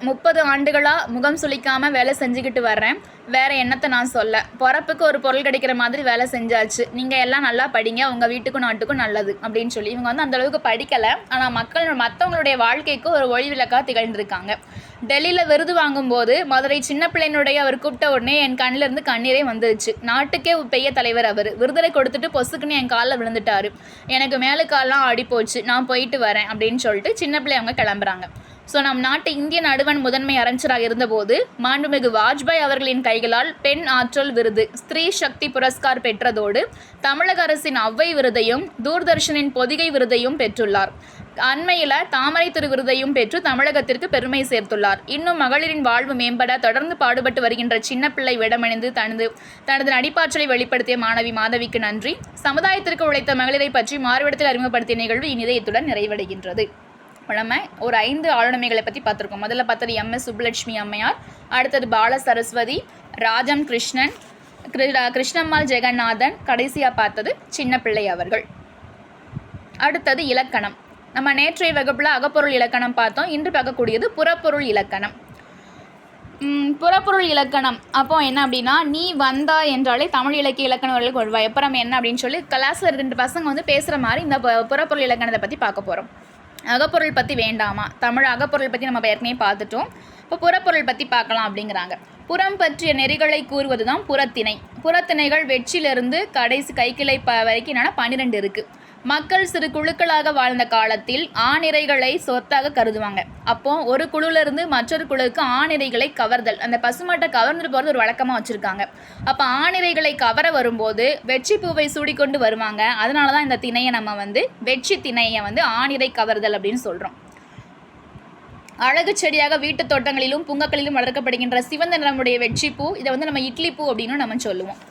முப்பது ஆண்டுகளாக முகம் சுளிக்காமல் வேலை செஞ்சுக்கிட்டு வர்றேன். வேறு என்னத்தை நான் சொல்ல, பிறப்புக்கு ஒரு பொருள் கிடைக்கிற மாதிரி வேலை செஞ்சாச்சு. நீங்கள் எல்லாம் நல்லா படிங்க, உங்கள் வீட்டுக்கும் நாட்டுக்கும் நல்லது அப்படின்னு சொல்லி இவங்க அந்தளவுக்கு படிக்கலை. ஆனால் மற்றவங்களுடைய வாழ்க்கைக்கு ஒரு ஒளி விளக்காக திகழ்ந்திருக்காங்க. டெல்லியில் விருது வாங்கும்போது மதுரை சின்ன பிள்ளைனுடைய அவர் கூப்பிட்ட உடனே என் கண்ணிலேருந்து கண்ணீரே வந்துருச்சு. நாட்டுக்கே பெரிய தலைவர் அவர். விருதலை கொடுத்துட்டு பொசுக்குன்னு என் காலில் விழுந்துட்டாரு. எனக்கு மேலே காலெலாம் ஆடி போச்சு, நான் போயிட்டு வரேன் அப்படின்னு சொல்லிட்டு சின்ன பிள்ளை அவங்க கிளம்புறாங்க. ஸோ நம் நாட்டு இந்திய நடுவண் முதன்மை அமைச்சராக இருந்தபோது மாண்புமிகு வாஜ்பாய் அவர்களின் கைகளால் பெண் ஆற்றல் விருது ஸ்திரீ சக்தி புரஸ்கார் பெற்றதோடு தமிழக அரசின் அவ்வை விருதையும் தூர்தர்ஷனின் பொதிகை விருதையும் பெற்றுள்ளார். அண்மையில் தாமரை திரு விருதையும் பெற்று தமிழகத்திற்கு பெருமை சேர்த்துள்ளார். இன்னும் மகளிரின் வாழ்வு மேம்பட தொடர்ந்து பாடுபட்டு வருகின்ற சின்னப்பிள்ளை வேடமணிந்து தனது நடிப்பாற்றலை வெளிப்படுத்திய மாணவி மாதவிக்கு நன்றி. சமுதாயத்திற்கு உழைத்த மகளிரை பற்றி மாறுவிடத்தில் அறிமுகப்படுத்திய நிகழ்வு இந்நிலையத்துடன் நிறைவடைகின்றது. நம்ம ஒரு 5 ஆளுநமைகளை பற்றி பார்த்துருக்கோம். முதல்ல பார்த்தது MS சுப்புலட்சுமி அம்மையார், அடுத்தது பால சரஸ்வதி, ராஜம் கிருஷ்ணன், கிருஷ்ணம்மாள் ஜெகநாதன், கடைசியாக பார்த்தது சின்னப்பிள்ளை அவர்கள். அடுத்தது இலக்கணம். நம்ம நேற்றைய வகுப்பில் அகப்பொருள் இலக்கணம் பார்த்தோம். இன்று பார்க்கக்கூடியது புறப்பொருள் இலக்கணம். புறப்பொருள் இலக்கணம் அப்போ என்ன அப்படின்னா, நீ வந்தா என்றாலே தமிழ் இலக்கிய இலக்கணங்களுக்கு வருவா. எப்போ நம்ம என்ன அப்படின்னு சொல்லி கிளாஸில் 2 பசங்க வந்து பேசுகிற மாதிரி இந்த புறப்பொருள் இலக்கணத்தை பற்றி பார்க்க போகிறோம். அகப்பொருள் பற்றி வேண்டாமா, தமிழ் அகப்பொருள் பற்றி நம்ம ஏற்கனவே பார்த்துட்டோம். இப்போ புறப்பொருள் பற்றி பார்க்கலாம் அப்படிங்கிறாங்க. புறம் பற்றிய நெறிகளை கூறுவது தான் புறத்திணை. புறத்திணைகள் வெற்றிலிருந்து கடைசி கைக்கிளை வரைக்கும் என்னென்னா 12 இருக்குது. மக்கள் சிறு குழுக்களாக வாழ்ந்த காலத்தில் ஆணிரைகளை சொத்தாக கருதுவாங்க. அப்போ ஒரு குழுவிலிருந்து மற்றொரு குழுவுக்கு ஆணிரைகளை கவர்தல், அந்த பசுமாட்டை கவர்ந்துட்டு போகிறது ஒரு வழக்கமாக வச்சுருக்காங்க. அப்போ ஆணிரைகளை கவர வரும்போது வெற்றி பூவை சூடிக்கொண்டு வருவாங்க. அதனால தான் இந்த திணையை நம்ம வந்து வெற்றி திணையை வந்து ஆணிரை கவர்தல் அப்படின்னு சொல்கிறோம். அழகு செடியாக வீட்டு தோட்டங்களிலும் பூங்காக்களிலும் வளர்க்கப்படுகின்ற சிவந்த நிறமுடைய வெற்றிப்பூ, இதை வந்து நம்ம இட்லி பூ அப்படின்னு நம்ம சொல்லுவோம்.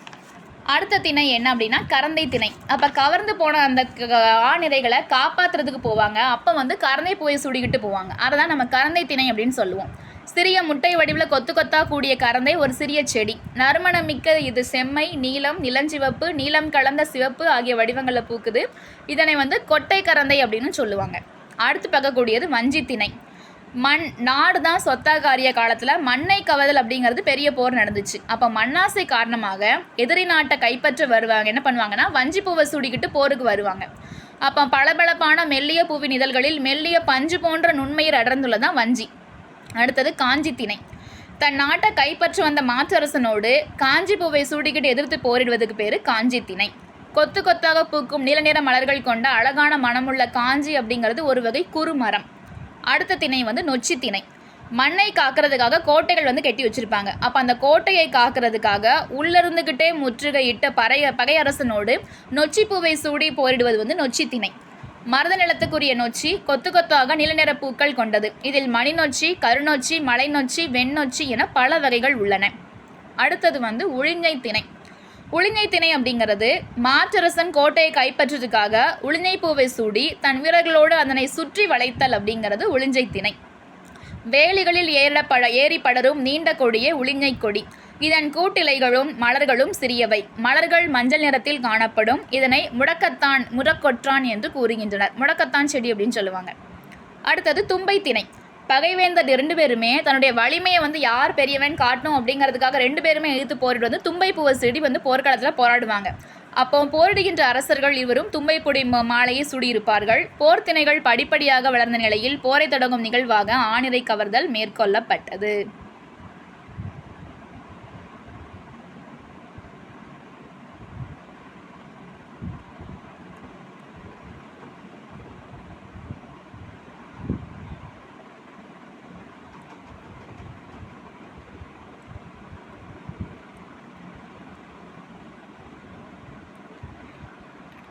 அடுத்த திணை என்ன அப்படின்னா கரந்தை திணை. அப்போ கவர்ந்து போன அந்த ஆணிரைகளை காப்பாற்றுறதுக்கு போவாங்க. அப்போ வந்து கரந்தை பூவை சுடிக்கிட்டு போவாங்க. அதை தான் நம்ம கரந்தை திணை அப்படின்னு சொல்லுவோம். சிறிய முட்டை வடிவில் கொத்து கொத்தாக கூடிய கரந்தை ஒரு சிறிய செடி. நறுமணம் மிக்க இது செம்மை, நீலம், இளஞ்சிவப்பு, நீலம் கலந்த சிவப்பு ஆகிய வடிவங்களில் பூக்குது. இதனை வந்து கொட்டை கரந்தை அப்படின்னு சொல்லுவாங்க. அடுத்து பார்க்கக்கூடியது வஞ்சி திணை. நாடு தான் சொத்தாகாரிய காலத்தில் மண்ணை கவர்தல் அப்படிங்கிறது பெரிய போர் நடந்துச்சு. அப்போ மண்ணாசை காரணமாக எதிரி நாட்டை கைப்பற்ற வருவாங்க. என்ன பண்ணுவாங்கன்னா வஞ்சி பூவை சூடிக்கிட்டு போருக்கு வருவாங்க. அப்போ பளபளப்பான மெல்லிய பூவின் இதழ்களில் மெல்லிய பஞ்சு போன்ற நுண்மயிர் அடர்ந்துள்ளதான் வஞ்சி. அடுத்தது காஞ்சி திணை. தன் நாட்டை கைப்பற்ற வந்த மாற்றரசனோடு காஞ்சி பூவை சூடிக்கிட்டு எதிர்த்து போரிடுவதுக்கு பேர் காஞ்சி திணை. கொத்து கொத்தாக பூக்கும் நீல நிற மலர்கள் கொண்ட அழகான மனமுள்ள காஞ்சி அப்படிங்கிறது ஒரு வகை குறுமரம். அடுத்த திணை வந்து நொச்சி திணை. மண்ணை காக்கிறதுக்காக கோட்டைகள் வந்து கட்டி வச்சுருப்பாங்க. அப்போ அந்த கோட்டையை காக்கிறதுக்காக உள்ளிருந்துக்கிட்டே முற்றுகையிட்ட பகையரசனோடு நொச்சி பூவை சூடி போரிடுவது வந்து நொச்சி திணை. மருத நிலத்துக்குரிய நொச்சி கொத்து கொத்தாக நிலநிற பூக்கள் கொண்டது. இதில் மணி நொச்சி, கருநொச்சி, மலை நொச்சி, வெண்ணொச்சி என பல வகைகள் உள்ளன. அடுத்தது வந்து உழிஞை திணை. உழிஞை திணை அப்படிங்கிறது மாற்றரசன் கோட்டையை கைப்பற்றதுக்காக உழிஞை பூவை சூடி தன் வீரர்களோடு அதனை சுற்றி வளைத்தல் அப்படிங்கிறது உழிஞ்சை திணை. வேலிகளில் ஏறி படரும் நீண்ட கொடியே உழிஞை கொடி. இதன் கூட்டிலைகளும் மலர்களும் சிறியவை. மலர்கள் மஞ்சள் நிறத்தில் காணப்படும். இதனை முடக்கொற்றான் என்று கூறுகின்றனர். முடக்கத்தான் செடி அப்படின்னு சொல்லுவாங்க. அடுத்தது தும்பை திணை. பகைவேந்தர் 2 பேருமே தன்னுடைய வலிமையை வந்து யார் பெரியவன் காட்டணும் அப்படிங்கிறதுக்காக 2 பேருமே எதிர்த்து போரிட்டு வந்து தும்பை பூவை செடி வந்து போர்க்காலத்தில் போராடுவாங்க. அப்போ போரிடுகின்ற அரசர்கள் இருவரும் தும்பை பொடி மாலையை சூடியிருப்பார்கள். போர் திணைகள் படிப்படியாக வளர்ந்த நிலையில் போரை தொடங்கும் நிகழ்வாக ஆணிரை கவர்தல் மேற்கொள்ளப்பட்டது.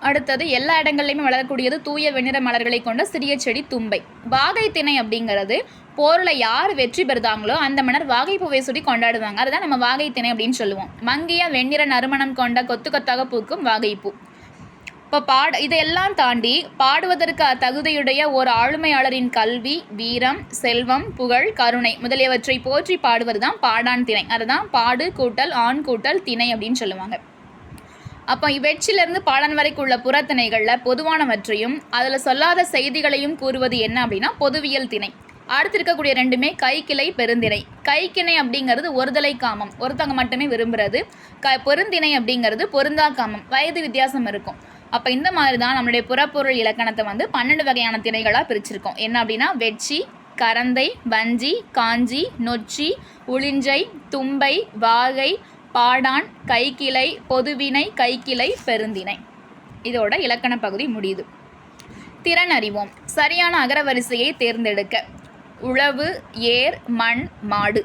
அடுத்தது எல்லா இடங்கள்லையுமே வளரக்கூடியது தூய வெண்ணிற மலர்களை கொண்ட சிறிய செடி தும்பை. வாகை திணை அப்படிங்கிறது போரில் யார் வெற்றி பெறுதாங்களோ அந்த மன்னர் வாகை பூவை சுடி கொண்டாடுவாங்க. அதுதான் நம்ம வாகை திணை அப்படின்னு சொல்லுவோம். மங்கிய வெண்ணிற நறுமணம் கொண்ட கொத்து கொத்தாக பூக்கும் வாகைப்பூ. இப்போ இதையெல்லாம் தாண்டி பாடுவதற்கு தகுதியுடைய ஒரு ஆளுமையாளரின் கல்வி, வீரம், செல்வம், புகழ், கருணை முதலியவற்றை போற்றி பாடுவது தான் பாடான் திணை. அதுதான் பாடு கூட்டல் ஆண் கூட்டல் திணை அப்படின்னு சொல்லுவாங்க. அப்போ வெற்றிலிருந்து பாடான் வரைக்கும் உள்ள புறத்திணைகளில் பொதுவானவற்றையும் அதில் சொல்லாத செய்திகளையும் கூறுவது என்ன அப்படின்னா பொதுவியல் திணை. அடுத்து இருக்கக்கூடிய 2மே கைக்கிளை பெருந்திணை. கைக்கிணை அப்படிங்கிறது ஒருதலை காமம், ஒருத்தவங்க மட்டுமே விரும்புகிறது. பெருந்திணை அப்படிங்கிறது பொருந்தா காமம், வயது வித்தியாசம் இருக்கும். அப்போ இந்த மாதிரி தான் நம்மளுடைய புறப்பொருள் இலக்கணத்தை வந்து 12 வகையான திணைகளாக பிரிச்சிருக்கோம். என்ன அப்படின்னா வெற்றி, கரந்தை, வஞ்சி, காஞ்சி, நொச்சி, உழிஞ்சை, தும்பை, வாகை, பாடான், கைக்கிளை, பொதுவினை, கைக்கிளை, பெருந்திணை. இதோட இலக்கண பகுதி முடியுது. திறன் அறிவோம். சரியான அகரவரிசையை தேர்ந்தெடுக்க. உழவு, ஏர், மண், மாடு.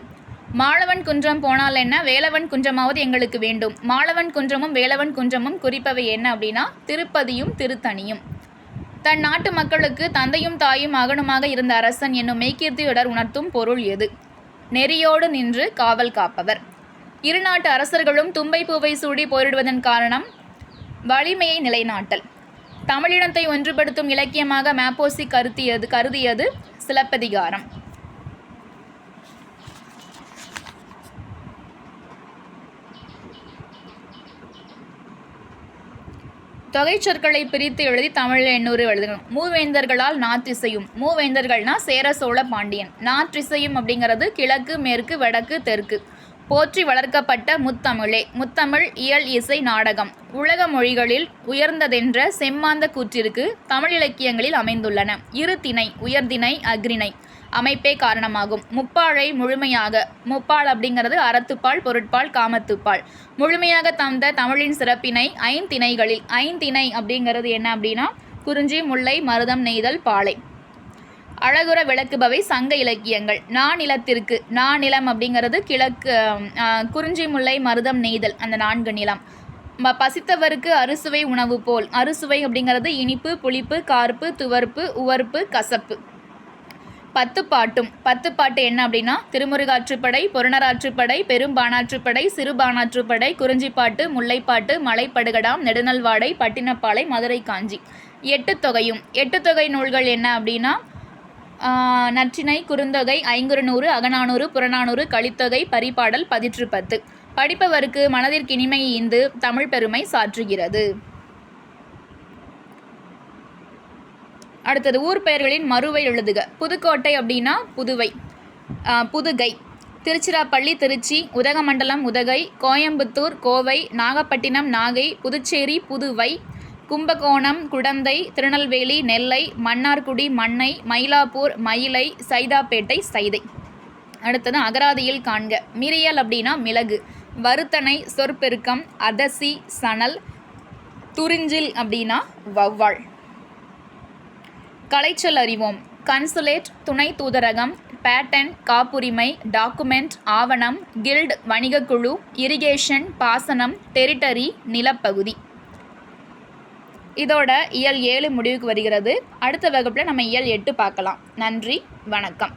மாளவன் குன்றம் போனால் என்ன, வேலவன் குன்றமாவது எங்களுக்கு வேண்டும். மாளவன் குன்றமும் வேலவன் குன்றமும் குறிப்பவை என்ன அப்படின்னா திருப்பதியும் திருத்தணியும். தன் நாட்டு மக்களுக்கு தந்தையும் தாயும் மகனுமாக இருந்த அரசன் என்னும் மெய்கீர்த்தியுடர் உணர்த்தும் பொருள் எது? நெறியோடு நின்று காவல் காப்பவர். இரு நாட்டு அரசர்களும் தும்பை பூவை சூடி போரிடுவதன் காரணம் வலிமையை நிலைநாட்டல். தமிழினத்தை ஒன்றுபடுத்தும் இலக்கியமாக ம.பொ.சி. கருதியது சிலப்பதிகாரம். தொகை சொற்களை பிரித்து எழுதி தமிழில் 800 எழுதணும். மூவேந்தர்களால் நாற்றிசையும். மூவேந்தர்கள்னா சேர, சோழ, பாண்டியன். நாற்றிசையும் அப்படிங்கிறது கிழக்கு, மேற்கு, வடக்கு, தெற்கு. போற்றி வளர்க்கப்பட்ட முத்தமிழே. முத்தமிழ் இயல், இசை, நாடகம் உலக மொழிகளில் உயர்ந்ததென்ற செம்மாந்த கூற்றிற்கு தமிழ் இலக்கியங்களில் அமைந்துள்ளன. இரு திணை, உயர்திணை, அக்ரிணை அமைப்பே காரணமாகும். முப்பாழை முழுமையாக, முப்பால் அப்படிங்கிறது அறத்துப்பால், பொருட்பால், காமத்துப்பால் முழுமையாக தந்த தமிழின் சிறப்பினை ஐந்திணைகளில். ஐந்திணை அப்படிங்கிறது என்ன அப்படின்னா குறிஞ்சி, முல்லை, மருதம், நெய்தல், பாலை அழகுற விளக்குபவை சங்க இலக்கியங்கள். நாநிலத்திற்கு, நாநிலம் அப்படிங்கிறது கிழக்கு, குறிஞ்சி, முல்லை, மருதம், நெய்தல் அந்த 4 நிலம். பசித்தவருக்கு அறுசுவை உணவு போல். அறுசுவை அப்படிங்கிறது இனிப்பு, புளிப்பு, கார்ப்பு, துவர்ப்பு, உவர்ப்பு, கசப்பு. 10 பாட்டும். 10 பாட்டு என்ன அப்படின்னா திருமுருகாற்றுப்படை, பொருணராற்றுப்படை, பெரும்பானாற்றுப்படை, சிறுபானாற்றுப்படை, குறிஞ்சிப்பாட்டு, முல்லைப்பாட்டு, மலைப்படுகடாம், நெடுநல்வாடை, பட்டினப்பாலை, மதுரை காஞ்சி. 8 தொகையும். 8 தொகை நூல்கள் என்ன அப்படின்னா நற்றிணை, குறுந்தொகை, ஐங்குறுநூறு, அகநானூறு, புறநானூறு, கலித்தொகை, பரிபாடல், பதிற்று 10. படிப்பவருக்கு மனதிற்கினிமை ஈந்து தமிழ் பெருமை சாற்றுகிறது. அடுத்தது ஊர் பெயர்களின் மறுவை எழுதுக. புதுக்கோட்டை அப்படின்னா புதுவை, புதுகை. திருச்சிராப்பள்ளி திருச்சி, உதகமண்டலம் உதகை, கோயம்புத்தூர் கோவை, நாகப்பட்டினம் நாகை, புதுச்சேரி புதுவை, கும்பகோணம் குடந்தை, திருநெல்வேலி நெல்லை, மன்னார்குடி மண்ணை, மயிலாப்பூர் மயிலை, சைதாப்பேட்டை சைதை. அடுத்தது அகராதியில் காண்க. மிரியல் அப்படின்னா மிளகு. வருத்தனை சொற்பெருக்கம், அதசி சணல், துறிஞ்சில் அப்படின்னா வௌவாள். கலைச்சொல் அறிவோம். கன்சுலேட் துணை தூதரகம், பேட்டன் காப்புரிமை, டாக்குமெண்ட் ஆவணம், கில்ட் வணிகக்குழு, இரிகேஷன் பாசனம், டெரிட்டரி நிலப்பகுதி. இதோட இயல் 7 முடிவுக்கு வருகிறது. அடுத்த வகுப்பில் நம்ம இயல் 8 பார்க்கலாம். நன்றி, வணக்கம்.